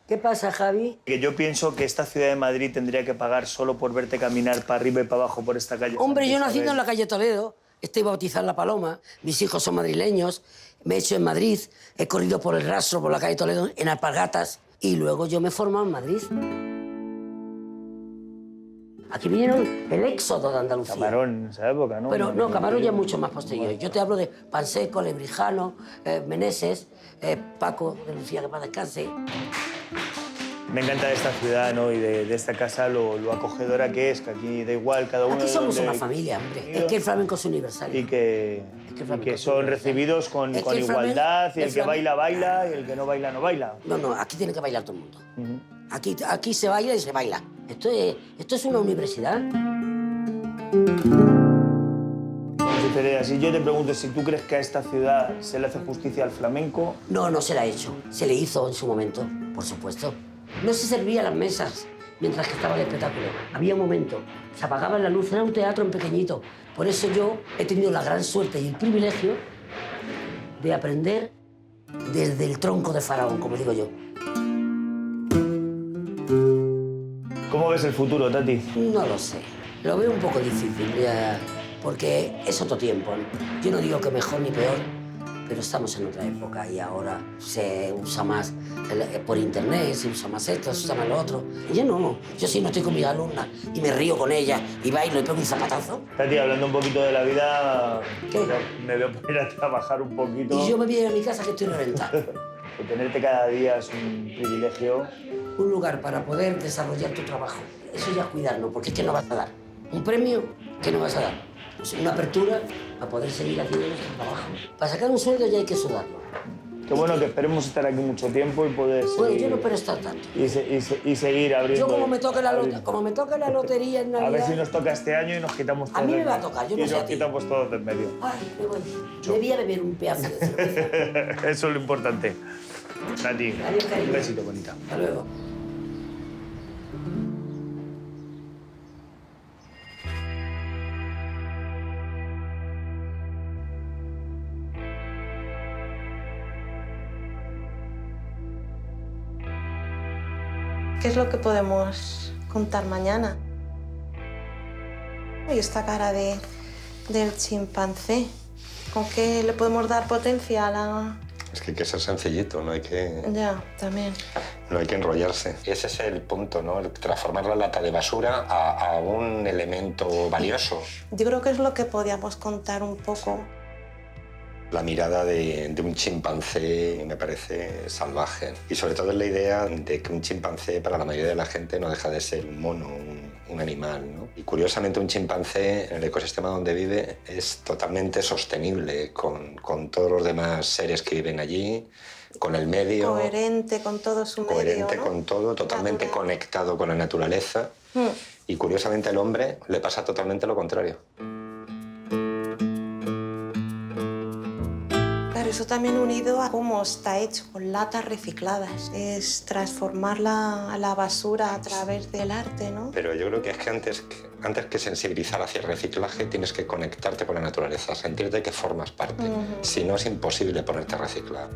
¿Qué pasa, Javi? Que yo pienso que esta ciudad de Madrid tendría que pagar solo por verte caminar para arriba y para abajo por esta calle. Hombre, yo Santa nacido Isabel. en la calle Toledo, estoy bautizado en La Paloma, mis hijos son madrileños, me he hecho en Madrid, he corrido por el rastro, por la calle Toledo, en alpargatas, y luego yo me he formado en Madrid. Aquí vinieron el éxodo de Andalucía. Camarón en esa época, ¿no? Pero no, Camarón ya es mucho más posterior. Yo te hablo de Panseco, Lebrijano, Meneses, Paco de Lucía, que para descanse. Me encanta de esta ciudad, ¿no? Y de esta casa, lo acogedora que es, que aquí da igual, cada uno... Aquí somos de una donde- familia, hombre. Es que el flamenco es universal. Y que son recibidos con Es que el igualdad, y el el que flamenco- baila, baila, y el que no baila, no baila. No, aquí tiene que bailar todo el mundo. Aquí se baila y se baila. Esto es una universidad. Entonces, Teresa, si yo te pregunto si tú crees que a esta ciudad se le hace justicia al flamenco... No se le ha hecho. Se le hizo en su momento, por supuesto. No se servían las mesas mientras que estaba el espectáculo. Había un momento, se apagaba la luz, era un teatro en pequeñito. Por eso yo he tenido la gran suerte y el privilegio de aprender desde el tronco de faraón, como digo yo. ¿Cómo ves el futuro, Tati? No lo sé. Lo veo un poco difícil, ya, porque es otro tiempo, ¿no? Yo no digo que mejor ni peor, pero estamos en otra época y ahora se usa más por internet, se usa más esto, se usa más lo otro. Y yo no. Yo sí no estoy con mis alumnas y me río con ellas y bailo y pego un zapatazo. Tati, hablando un poquito de la vida, me voy a poner a trabajar un poquito. Y yo me voy a mi casa que estoy reventada. Que tenerte cada día es un privilegio. Un lugar para poder desarrollar tu trabajo. Eso ya es cuidarnos, porque es que no vas a dar. Un premio, ¿qué no vas a dar? Pues una apertura para poder seguir haciendo nuestro trabajo. Para sacar un sueldo ya hay que sudarlo. Qué bueno que esperemos estar aquí mucho tiempo y poder seguir... Bueno, yo no espero estar tanto. Y seguir abriendo... Yo como me toque la lotería en Navidad... A ver si nos toca este año y nos quitamos todo. A mí me va a tocar, yo no sé Y a nos ti. quitamos todos de en medio. Ay, me voy. Me voy a beber un pedazo de cerveza. Eso es lo importante. Tati, Adiós, cariño. un besito, bonita. Hasta luego. ¿Qué es lo que podemos contar mañana? Y esta cara del chimpancé, ¿con qué le podemos dar potencia a la...? Es que hay que ser sencillito, no hay que También. enrollarse. Y ese es el punto, ¿no? El transformar la lata de basura a un elemento valioso. Yo creo que es lo que podíamos contar un poco. La mirada de un chimpancé me parece salvaje. Y sobre todo es la idea de que un chimpancé para la mayoría de la gente no deja de ser un mono, un animal, ¿no? Y curiosamente un chimpancé en el ecosistema donde vive es totalmente sostenible con todos los demás seres que viven allí, con el medio. Coherente con todo su medio, Coherente ¿no? con todo, totalmente conectado con la naturaleza. Y curiosamente al hombre le pasa totalmente lo contrario. Claro, eso también unido a cómo está hecho, con latas recicladas. Es transformar la basura a través del arte, ¿no? Pero yo creo que es que antes que sensibilizar hacia el reciclaje tienes que conectarte con la naturaleza, sentirte que formas parte. Si no, es imposible ponerte a reciclar.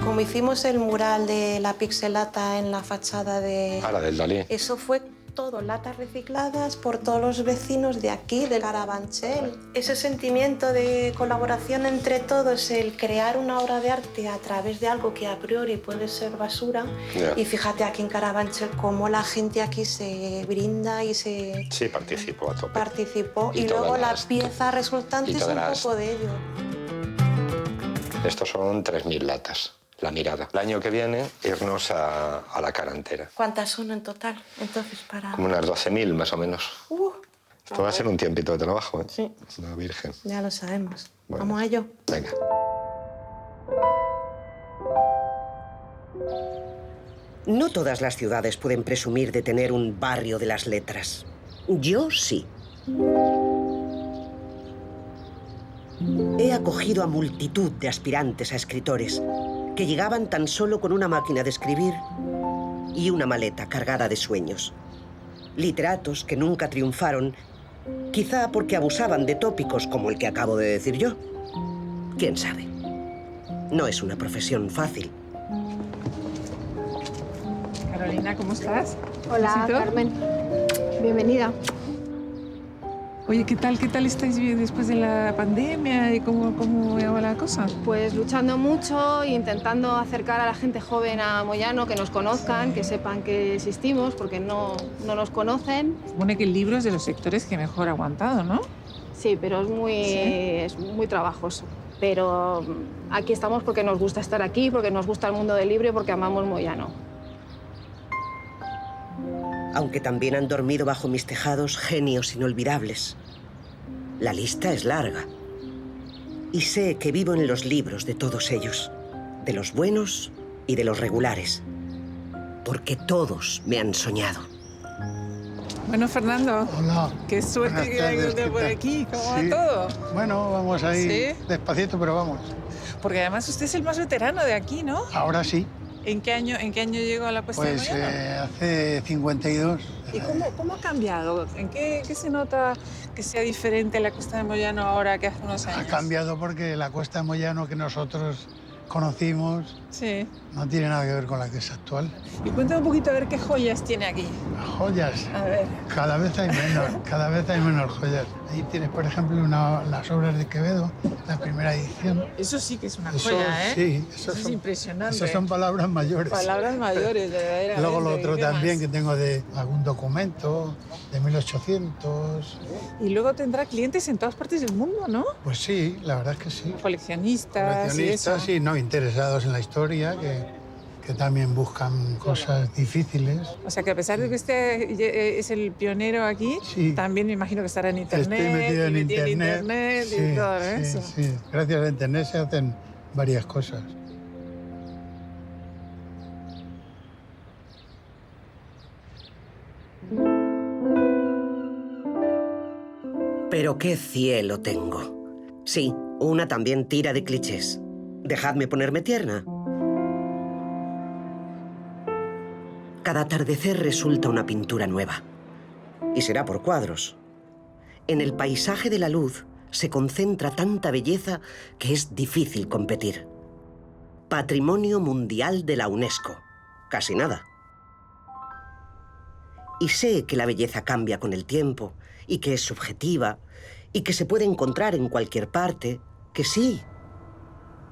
Como hicimos el mural de la pixelata en la fachada de... Ah, la del Dalí. Eso fue todo, latas recicladas por todos los vecinos de aquí, de Carabanchel. Ese sentimiento de colaboración entre todos, el crear una obra de arte a través de algo que a priori puede ser basura. Yeah. Y fíjate aquí en Carabanchel cómo la gente aquí se brinda y se Sí, participó a tope. participó. Y Y luego todas la las- pieza resultante y es todas un las- poco de ello. Estos son 3.000 latas, la mirada. El año que viene, irnos a la cara entera. ¿Cuántas son en total? Entonces, para... Como unas 12.000 más o menos. Esto va a ser un tiempito de trabajo, ¿eh? Sí. La Virgen. Ya lo sabemos. Bueno. Vamos a ello. Venga. No todas las ciudades pueden presumir de tener un barrio de las letras. Yo sí. He acogido a multitud de aspirantes a escritores que llegaban tan solo con una máquina de escribir y una maleta cargada de sueños. Literatos que nunca triunfaron, quizá porque abusaban de tópicos como el que acabo de decir yo. ¿Quién sabe? No es una profesión fácil. Carolina, ¿cómo estás? Hola, ¿Besito? Carmen. Bienvenida. Oye, ¿qué tal estáis bien después de la pandemia y cómo va la cosa? Pues luchando mucho e intentando acercar a la gente joven a Moyano, que nos conozcan, que sepan que existimos, porque no nos conocen. Supone que el libro es de los sectores que mejor ha aguantado, ¿no? Sí, pero es muy trabajoso. Pero aquí estamos porque nos gusta estar aquí, porque nos gusta el mundo del libro y porque amamos Moyano. Aunque también han dormido bajo mis tejados genios inolvidables. La lista es larga. Y sé que vivo en los libros de todos ellos, de los buenos y de los regulares, porque todos me han soñado. Bueno, Fernando. Hola. Qué suerte Buenas que tardes, vengas ¿qué por tal? aquí. ¿Cómo Sí. va todo? Bueno, vamos ahí ¿Sí? despacito, pero vamos. Porque además usted es el más veterano de aquí, ¿no? Ahora sí. ¿En qué año llegó a la puesta de Pues Moyano? hace 52. ¿Y cómo ha cambiado? ¿En qué se nota que sea diferente la Cuesta de Moyano ahora que hace unos años? Ha cambiado porque la Cuesta de Moyano que nosotros conocimos Sí. no tiene nada que ver con la que es actual. Y cuéntame un poquito a ver qué joyas tiene aquí. Joyas. A ver. Cada vez hay menos joyas. Ahí tienes, por ejemplo, las obras de Quevedo, la primera edición. Eso sí que es una Eso, joya, ¿eh? sí, eso es son- impresionante. Esas son palabras mayores. Palabras mayores, verdaderamente. Luego lo otro ¿Qué también más? que tengo de algún documento de 1800. Y luego tendrá clientes en todas partes del mundo, ¿no? Pues sí, la verdad es que sí. Coleccionistas, Coleccionistas, sí, no, interesados en la historia, que también buscan cosas difíciles. O sea que a pesar de que usted es el pionero aquí, también me imagino que estará en internet. Estoy metido en y internet. y todo sí, eso. sí. Gracias a internet se hacen varias cosas. Pero qué cielo tengo. Sí, una también tira de clichés. Dejadme ponerme tierna. Cada atardecer resulta una pintura nueva. Y será por cuadros. En el paisaje de la luz se concentra tanta belleza que es difícil competir. Patrimonio Mundial de la UNESCO. Casi nada. Y sé que la belleza cambia con el tiempo, y que es subjetiva, y que se puede encontrar en cualquier parte, que sí.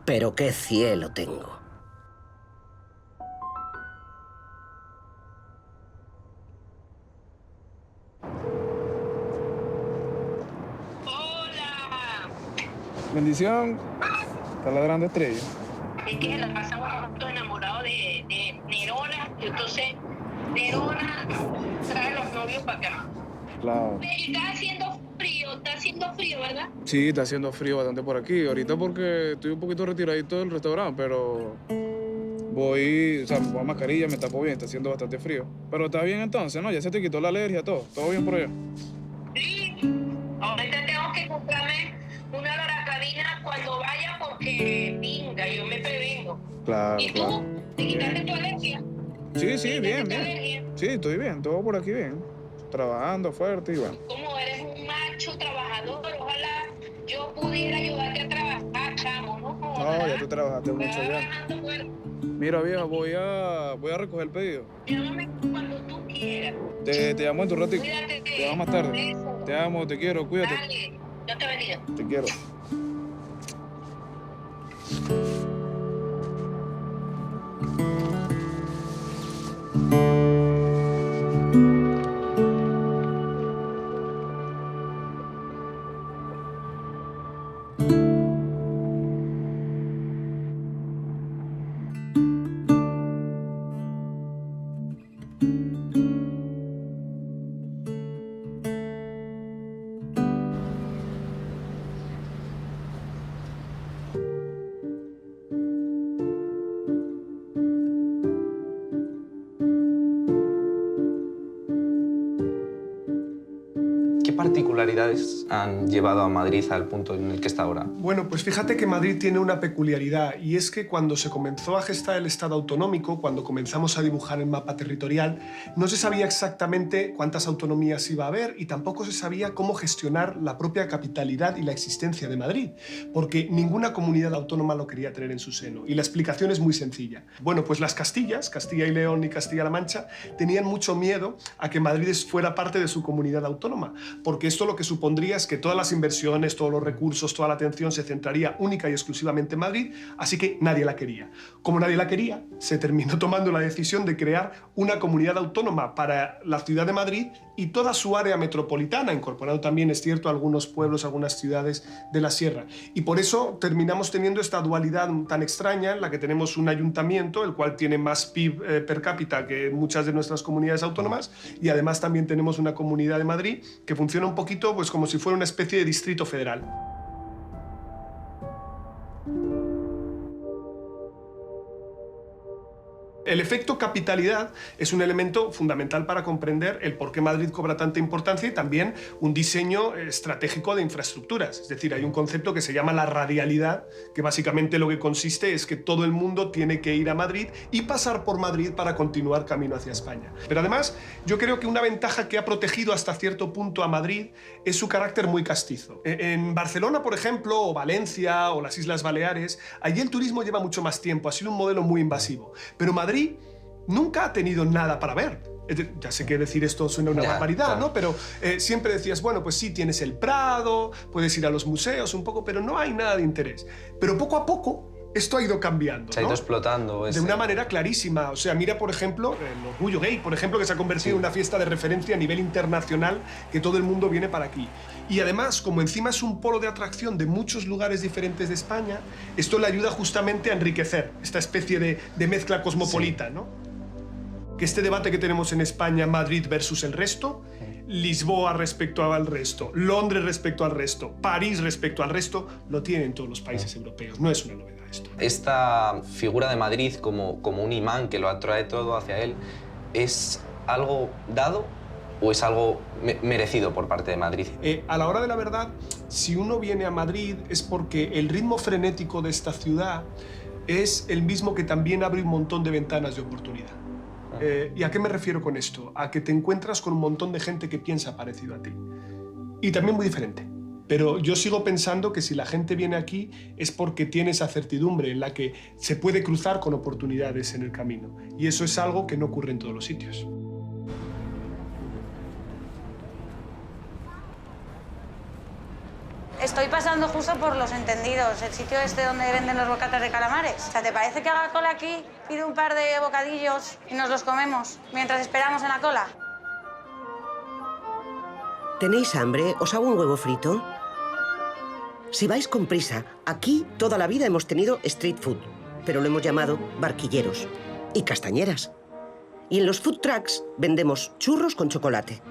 Pero qué cielo tengo. Bendición. Está ladrando Estrella. Es que la pasamos todos enamorados de Nerona, y entonces meter horas, trae los novios para acá. Claro. Está haciendo frío, ¿verdad? Sí, está haciendo frío bastante por aquí. Ahorita porque estoy un poquito retiradito del restaurante, pero voy, o sea, me pongo mascarilla, me tapo bien, está haciendo bastante frío. Pero está bien entonces, ¿no? Ya se te quitó la alergia, todo bien por allá. Sí, ahorita tengo que comprarme una loracadina cuando vaya porque pinga, yo me prevengo. Claro, ¿Y tú? claro. ¿Te quitaste tu alergia? Sí, bien. Sí, estoy bien, todo por aquí bien. Trabajando fuerte y bueno. Como eres un macho trabajador, ojalá yo pudiera ayudarte a trabajar, chamo, ¿no? No, ya tú trabajaste mucho ya. Mira, vieja, voy a recoger el pedido. Llámame cuando tú quieras. Te llamo en tu ratito. Cuídate. Te llamo más tarde. Te amo, te quiero, cuídate. Dale, Dios te bendiga. Te quiero. ¿Qué particularidades han llevado a Madrid al punto en el que está ahora? Bueno, pues fíjate que Madrid tiene una peculiaridad y es que cuando se comenzó a gestar el Estado autonómico, cuando comenzamos a dibujar el mapa territorial, no se sabía exactamente cuántas autonomías iba a haber y tampoco se sabía cómo gestionar la propia capitalidad y la existencia de Madrid, porque ninguna comunidad autónoma lo quería tener en su seno. Y la explicación es muy sencilla. Bueno, pues las Castillas, Castilla y León y Castilla-La Mancha, tenían mucho miedo a que Madrid fuera parte de su comunidad autónoma, porque esto lo que supondría es que todas las inversiones, todos los recursos, toda la atención se centraría única y exclusivamente en Madrid, así que nadie la quería. Como nadie la quería, se terminó tomando la decisión de crear una comunidad autónoma para la ciudad de Madrid y toda su área metropolitana, incorporando también, es cierto, algunos pueblos, algunas ciudades de la sierra. Y por eso terminamos teniendo esta dualidad tan extraña en la que tenemos un ayuntamiento, el cual tiene más PIB per cápita que muchas de nuestras comunidades autónomas, y además también tenemos una comunidad de Madrid que funciona un poquito pues, como si fuera una especie de distrito federal. El efecto capitalidad es un elemento fundamental para comprender el por qué Madrid cobra tanta importancia y también un diseño estratégico de infraestructuras. Es decir, hay un concepto que se llama la radialidad, que básicamente lo que consiste es que todo el mundo tiene que ir a Madrid y pasar por Madrid para continuar camino hacia España. Pero además, yo creo que una ventaja que ha protegido hasta cierto punto a Madrid es su carácter muy castizo. En Barcelona, por ejemplo, o Valencia, o las Islas Baleares, allí el turismo lleva mucho más tiempo, ha sido un modelo muy invasivo. Pero Madrid nunca ha tenido nada para ver. Ya sé que decir esto suena una barbaridad, claro, ¿no? Pero siempre decías, bueno, pues sí, tienes el Prado, puedes ir a los museos un poco, pero no hay nada de interés. Pero poco a poco esto ha ido cambiando, se ha ido explotando. De una manera clarísima. O sea, mira, por ejemplo, el Orgullo Gay, por ejemplo, que se ha convertido en una fiesta de referencia a nivel internacional, que todo el mundo viene para aquí. Y además, como encima es un polo de atracción de muchos lugares diferentes de España, esto le ayuda justamente a enriquecer esta especie de mezcla cosmopolita, ¿no? Que este debate que tenemos en España, Madrid versus el resto, Lisboa respecto al resto, Londres respecto al resto, París respecto al resto, lo tienen todos los países europeos. No es una novedad esto. Esta figura de Madrid como un imán que lo atrae todo hacia él, ¿es algo dado o es algo merecido por parte de Madrid? A la hora de la verdad, si uno viene a Madrid es porque el ritmo frenético de esta ciudad es el mismo que también abre un montón de ventanas de oportunidad. ¿Y a qué me refiero con esto? A que te encuentras con un montón de gente que piensa parecido a ti. Y también muy diferente. Pero yo sigo pensando que si la gente viene aquí es porque tiene esa certidumbre en la que se puede cruzar con oportunidades en el camino. Y eso es algo que no ocurre en todos los sitios. Estoy pasando justo por Los Entendidos, el sitio este donde venden los bocatas de calamares. O sea, ¿te parece que haga cola aquí, pide un par de bocadillos y nos los comemos mientras esperamos en la cola? ¿Tenéis hambre? ¿Os hago un huevo frito? Si vais con prisa, aquí toda la vida hemos tenido street food, pero lo hemos llamado barquilleros y castañeras. Y en los food trucks vendemos churros con chocolate.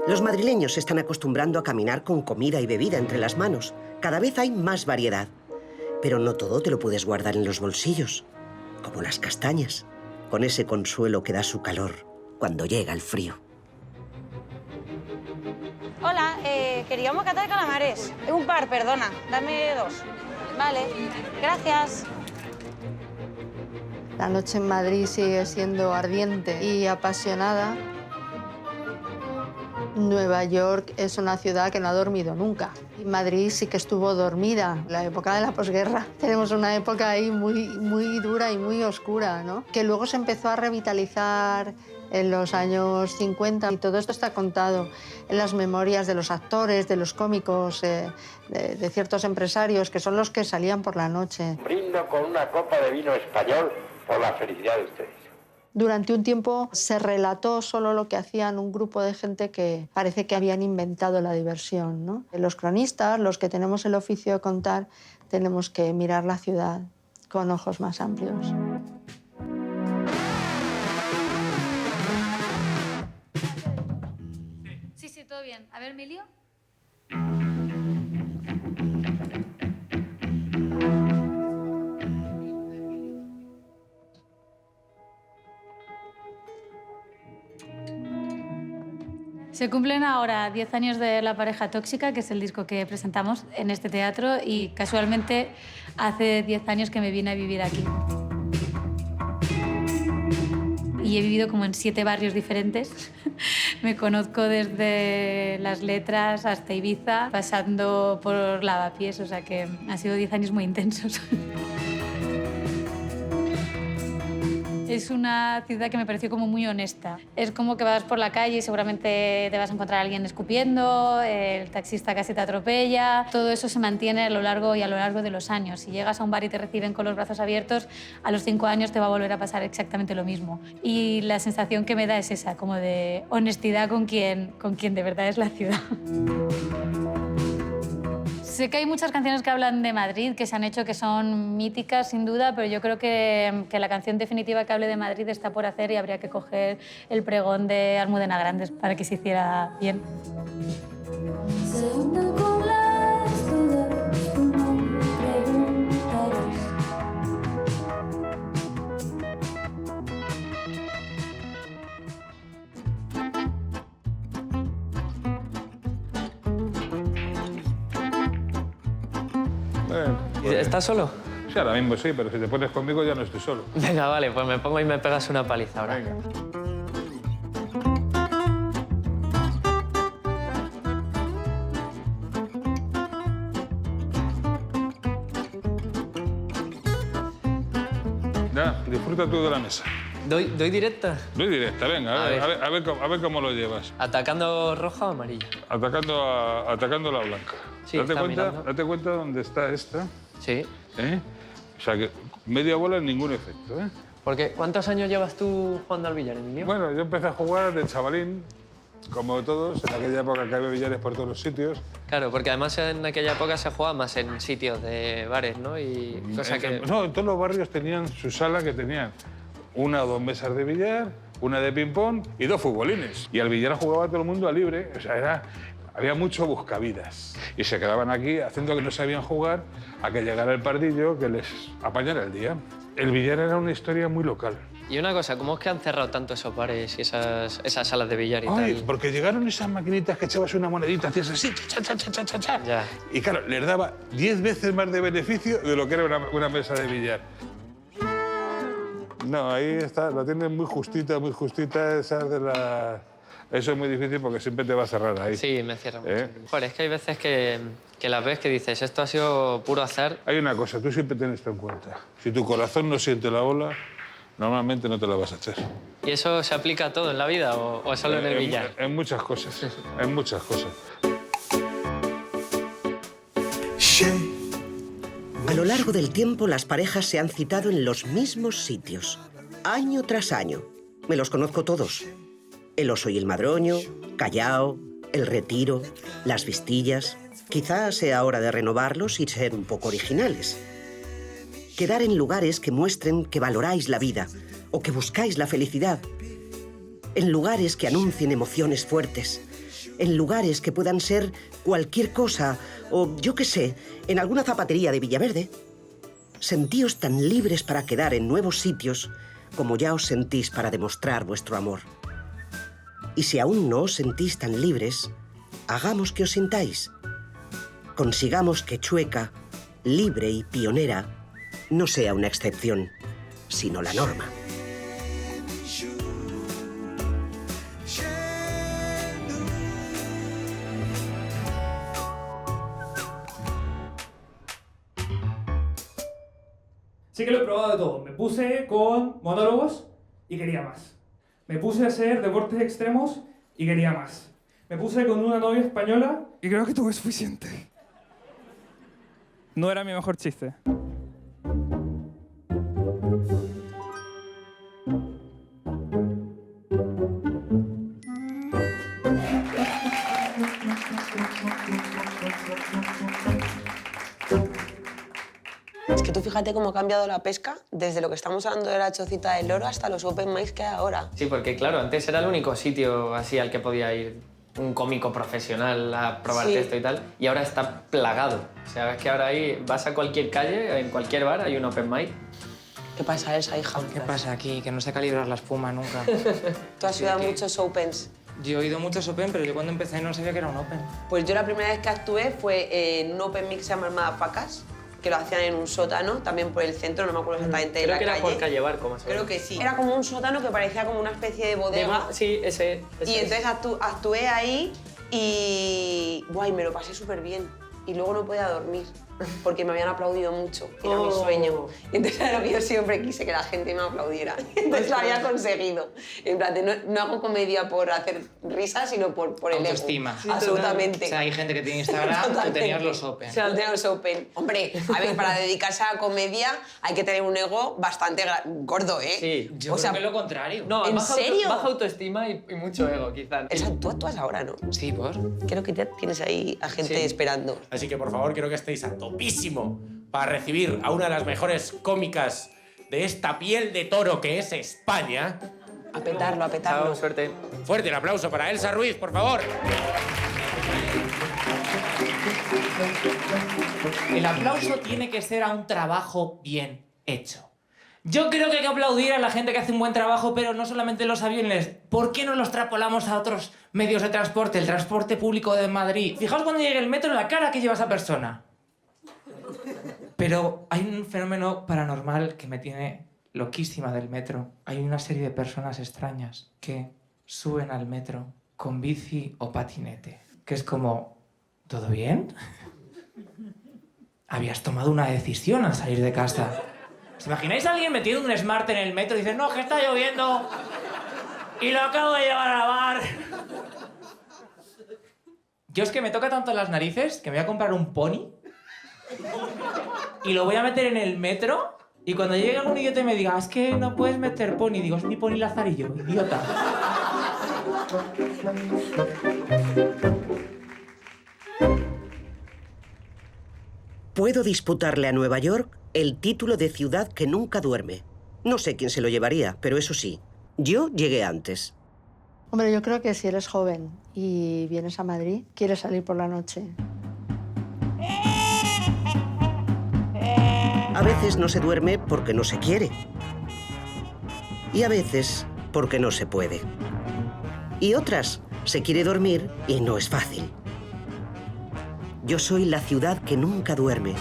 Los madrileños se están acostumbrando a caminar con comida y bebida entre las manos. Cada vez hay más variedad. Pero no todo te lo puedes guardar en los bolsillos, como las castañas, con ese consuelo que da su calor cuando llega el frío. Hola, quería un bocata de calamares. Un par, perdona. Dame 2. Vale, gracias. La noche en Madrid sigue siendo ardiente y apasionada. Nueva York es una ciudad que no ha dormido nunca. Y Madrid sí que estuvo dormida, la época de la posguerra. Tenemos una época ahí muy dura y muy oscura, ¿no? Que luego se empezó a revitalizar en los años 50 y todo esto está contado en las memorias de los actores, de los cómicos, de ciertos empresarios que son los que salían por la noche. Brindo con una copa de vino español por la felicidad de ustedes. Durante un tiempo se relató solo lo que hacían un grupo de gente que parece que habían inventado la diversión, ¿no? Los cronistas, los que tenemos el oficio de contar, tenemos que mirar la ciudad con ojos más amplios. Sí, todo bien. A ver, Emilio. Se cumplen ahora 10 años de La pareja tóxica, que es el disco que presentamos en este teatro, y casualmente hace 10 años que me vine a vivir aquí. Y he vivido como en 7 barrios diferentes. Me conozco desde Las Letras hasta Ibiza, pasando por Lavapiés, o sea que han sido 10 años muy intensos. Es una ciudad que me pareció como muy honesta. Es como que vas por la calle y seguramente te vas a encontrar a alguien escupiendo, el taxista casi te atropella. Todo eso se mantiene a lo largo de los años. Si llegas a un bar y te reciben con los brazos abiertos, a los 5 años te va a volver a pasar exactamente lo mismo. Y la sensación que me da es esa, como de honestidad con quien de verdad es la ciudad. Sé que hay muchas canciones que hablan de Madrid, que se han hecho, que son míticas, sin duda, pero yo creo que la canción definitiva que hable de Madrid está por hacer y habría que coger el pregón de Almudena Grandes para que se hiciera bien. ¿Estás solo? Sí, ahora mismo sí, pero si te pones conmigo ya no estoy solo. Venga, vale, pues me pongo y me pegas una paliza ahora. Venga. Ya, disfruta tú de la mesa. ¿Doy directa? Doy directa, venga, a ver cómo lo llevas. ¿Atacando roja o amarilla? Atacando la blanca. Sí, date cuenta dónde está esta. Sí. ¿Eh? O sea, que media bola en ningún efecto, ¿eh? Porque, ¿cuántos años llevas tú jugando al billar, Emilio? Bueno, yo empecé a jugar de chavalín, como todos, en aquella época que había billares por todos los sitios. Claro, porque además en aquella época se jugaba más en sitios de bares, ¿no? Y cosa que... No, en todos los barrios tenían su sala, que tenían 1 o 2 mesas de billar, una de ping-pong y 2 futbolines. Y al billar jugaba todo el mundo a libre, o sea, había mucho buscavidas. Y se quedaban aquí haciendo que no sabían jugar a que llegara el pardillo que les apañara el día. El billar era una historia muy local. Y una cosa, ¿cómo es que han cerrado tanto esos bares y esas salas de billar y tal? Porque llegaron esas maquinitas que echabas una monedita, hacías así, cha. Ya. Y claro, les daba 10 veces más de beneficio de lo que era una mesa de billar. No, ahí está, la tienen muy justita, esa de la... Eso es muy difícil porque siempre te va a cerrar ahí. Sí, me cierra mucho. Joder, es que hay veces que las ves que dices, esto ha sido puro azar. Hay una cosa, tú siempre tienes esto en cuenta. Si tu corazón no siente la bola, normalmente no te la vas a echar. ¿Y eso se aplica a todo en la vida o solo en el billar? En muchas cosas, en muchas cosas. A lo largo del tiempo, las parejas se han citado en los mismos sitios, año tras año. Me los conozco todos. El Oso y el Madroño, Callao, El Retiro, Las Vistillas. Quizás sea hora de renovarlos y ser un poco originales. Quedar en lugares que muestren que valoráis la vida, o que buscáis la felicidad, en lugares que anuncien emociones fuertes, en lugares que puedan ser cualquier cosa, o yo qué sé, en alguna zapatería de Villaverde, sentíos tan libres para quedar en nuevos sitios como ya os sentís para demostrar vuestro amor. Y si aún no os sentís tan libres, hagamos que os sintáis. Consigamos que Chueca, libre y pionera, no sea una excepción, sino la norma. Sí que lo he probado de todo. Me puse con monólogos y quería más. Me puse a hacer deportes extremos y quería más. Me puse con una novia española y creo que tuve suficiente. No era mi mejor chiste. Es que tú fíjate cómo ha cambiado la pesca desde lo que estamos hablando de la Chocita del Loro hasta los open mics que hay ahora. Sí, porque claro, antes era el único sitio así al que podía ir un cómico profesional a probar texto y tal, y ahora está plagado. O sea, es que ahora ahí vas a cualquier calle, en cualquier bar hay un open mic. ¿Qué pasa, Elsa, hija? ¿Qué pasa aquí? Que no sé calibrar la espuma nunca. Tú has ido a muchos opens. Yo he ido a muchos open, pero yo cuando empecé no sabía que era un open. Pues yo la primera vez que actué fue en un open mic que se llama Madafacas, que lo hacían en un sótano, también por el centro, no me acuerdo exactamente de la calle. Creo que era por Calle Barco, más o menos. Creo que sí. Era como un sótano que parecía como una especie de bodega. Sí, ese y entonces actué ahí y... Guay, me lo pasé súper bien. Y luego no podía dormir, porque me habían aplaudido mucho. Era mi sueño. Y entonces era lo que yo siempre quise, que la gente me aplaudiera. Entonces lo había conseguido. En plan, no hago comedia por hacer risas, sino por el ego. Autoestima. Sí, absolutamente. O sea, hay gente que tiene Instagram, tú tenías los open. Sí, tenía los open. Hombre, a ver, para dedicarse a la comedia hay que tener un ego bastante gordo, ¿eh? Sí. Yo creo que es lo contrario. No, ¿en serio? Baja autoestima y mucho ego, quizás. Tú actúas ahora, ¿no? Sí, ¿por? Creo que ya tienes ahí a gente esperando. Así que, por favor, quiero que estéis a topísimo para recibir a una de las mejores cómicas de esta piel de toro que es España. A petarlo, a petarlo. Chao, suerte. Fuerte el aplauso para Elsa Ruiz, por favor. El aplauso tiene que ser a un trabajo bien hecho. Yo creo que hay que aplaudir a la gente que hace un buen trabajo, pero no solamente en los aviones. ¿Por qué no los extrapolamos a otros medios de transporte? El transporte público de Madrid. Fijaos cuando llegue el metro la cara que lleva esa persona. Pero hay un fenómeno paranormal que me tiene loquísima del metro. Hay una serie de personas extrañas que suben al metro con bici o patinete. Que es como, ¿todo bien? Habías tomado una decisión al salir de casa. ¿Os imagináis a alguien metiendo un Smart en el metro y dice, no, que está lloviendo y lo acabo de llevar a lavar? Yo es que me toca tanto las narices que me voy a comprar un pony y lo voy a meter en el metro y cuando llegue algún idiota y me diga, es que no puedes meter pony, digo, es mi pony Lazarillo, idiota. Puedo disputarle a Nueva York el título de ciudad que nunca duerme. No sé quién se lo llevaría, pero eso sí, yo llegué antes. Hombre, yo creo que si eres joven y vienes a Madrid, quieres salir por la noche. A veces no se duerme porque no se quiere. Y a veces porque no se puede. Y otras se quiere dormir y no es fácil. Yo soy la ciudad que nunca duerme.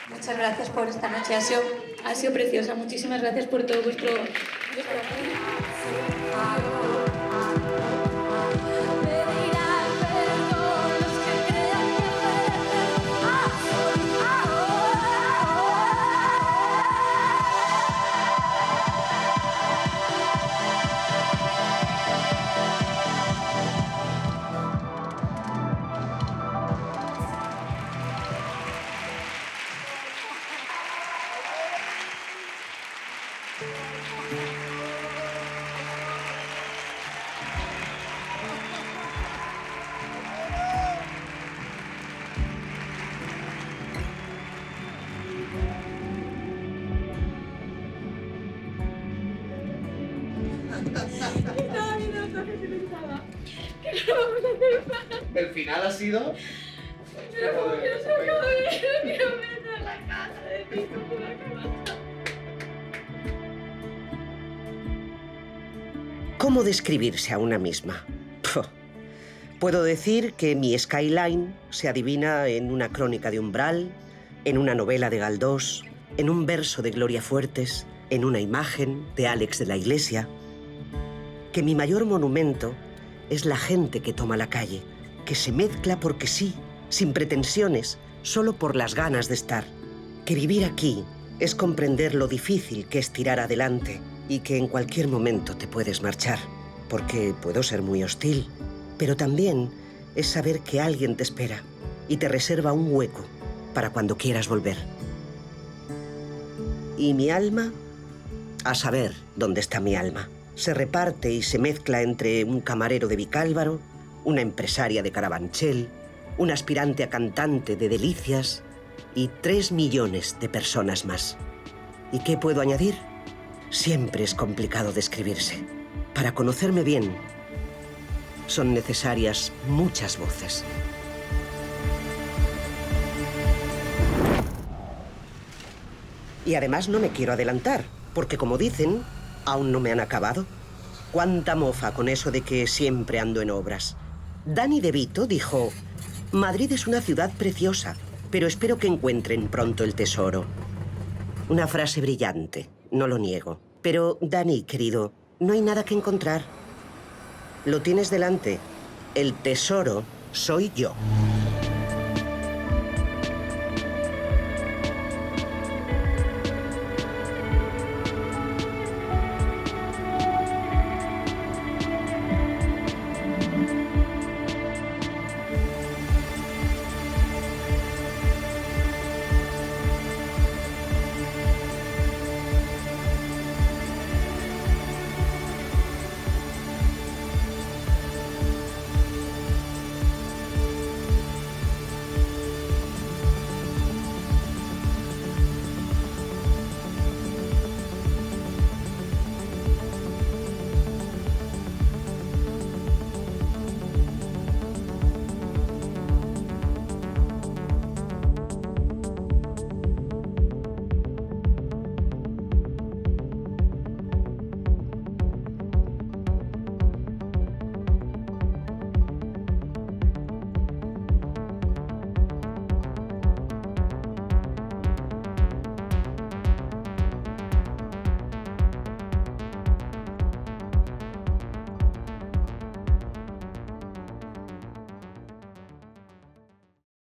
Muchas gracias por esta noche, ha sido preciosa. Muchísimas gracias por todo vuestro apoyo. final ha sido... ¿Cómo describirse a una misma? Puedo decir que mi skyline se adivina en una crónica de Umbral, en una novela de Galdós, en un verso de Gloria Fuertes, en una imagen de Alex de la Iglesia. Que mi mayor monumento es la gente que toma la calle, que se mezcla porque sí, sin pretensiones, solo por las ganas de estar. Que vivir aquí es comprender lo difícil que es tirar adelante y que en cualquier momento te puedes marchar, porque puedo ser muy hostil, pero también es saber que alguien te espera y te reserva un hueco para cuando quieras volver. ¿Y mi alma? A saber dónde está mi alma. Se reparte y se mezcla entre un camarero de Vicálvaro, una empresaria de Carabanchel, un aspirante a cantante de Delicias y 3 millones de personas más. ¿Y qué puedo añadir? Siempre es complicado describirse. Para conocerme bien, son necesarias muchas voces. Y además no me quiero adelantar, porque como dicen, aún no me han acabado. Cuánta mofa con eso de que siempre ando en obras. Danny DeVito dijo: Madrid es una ciudad preciosa, pero espero que encuentren pronto el tesoro. Una frase brillante, no lo niego. Pero, Danny, querido, no hay nada que encontrar. Lo tienes delante. El tesoro soy yo.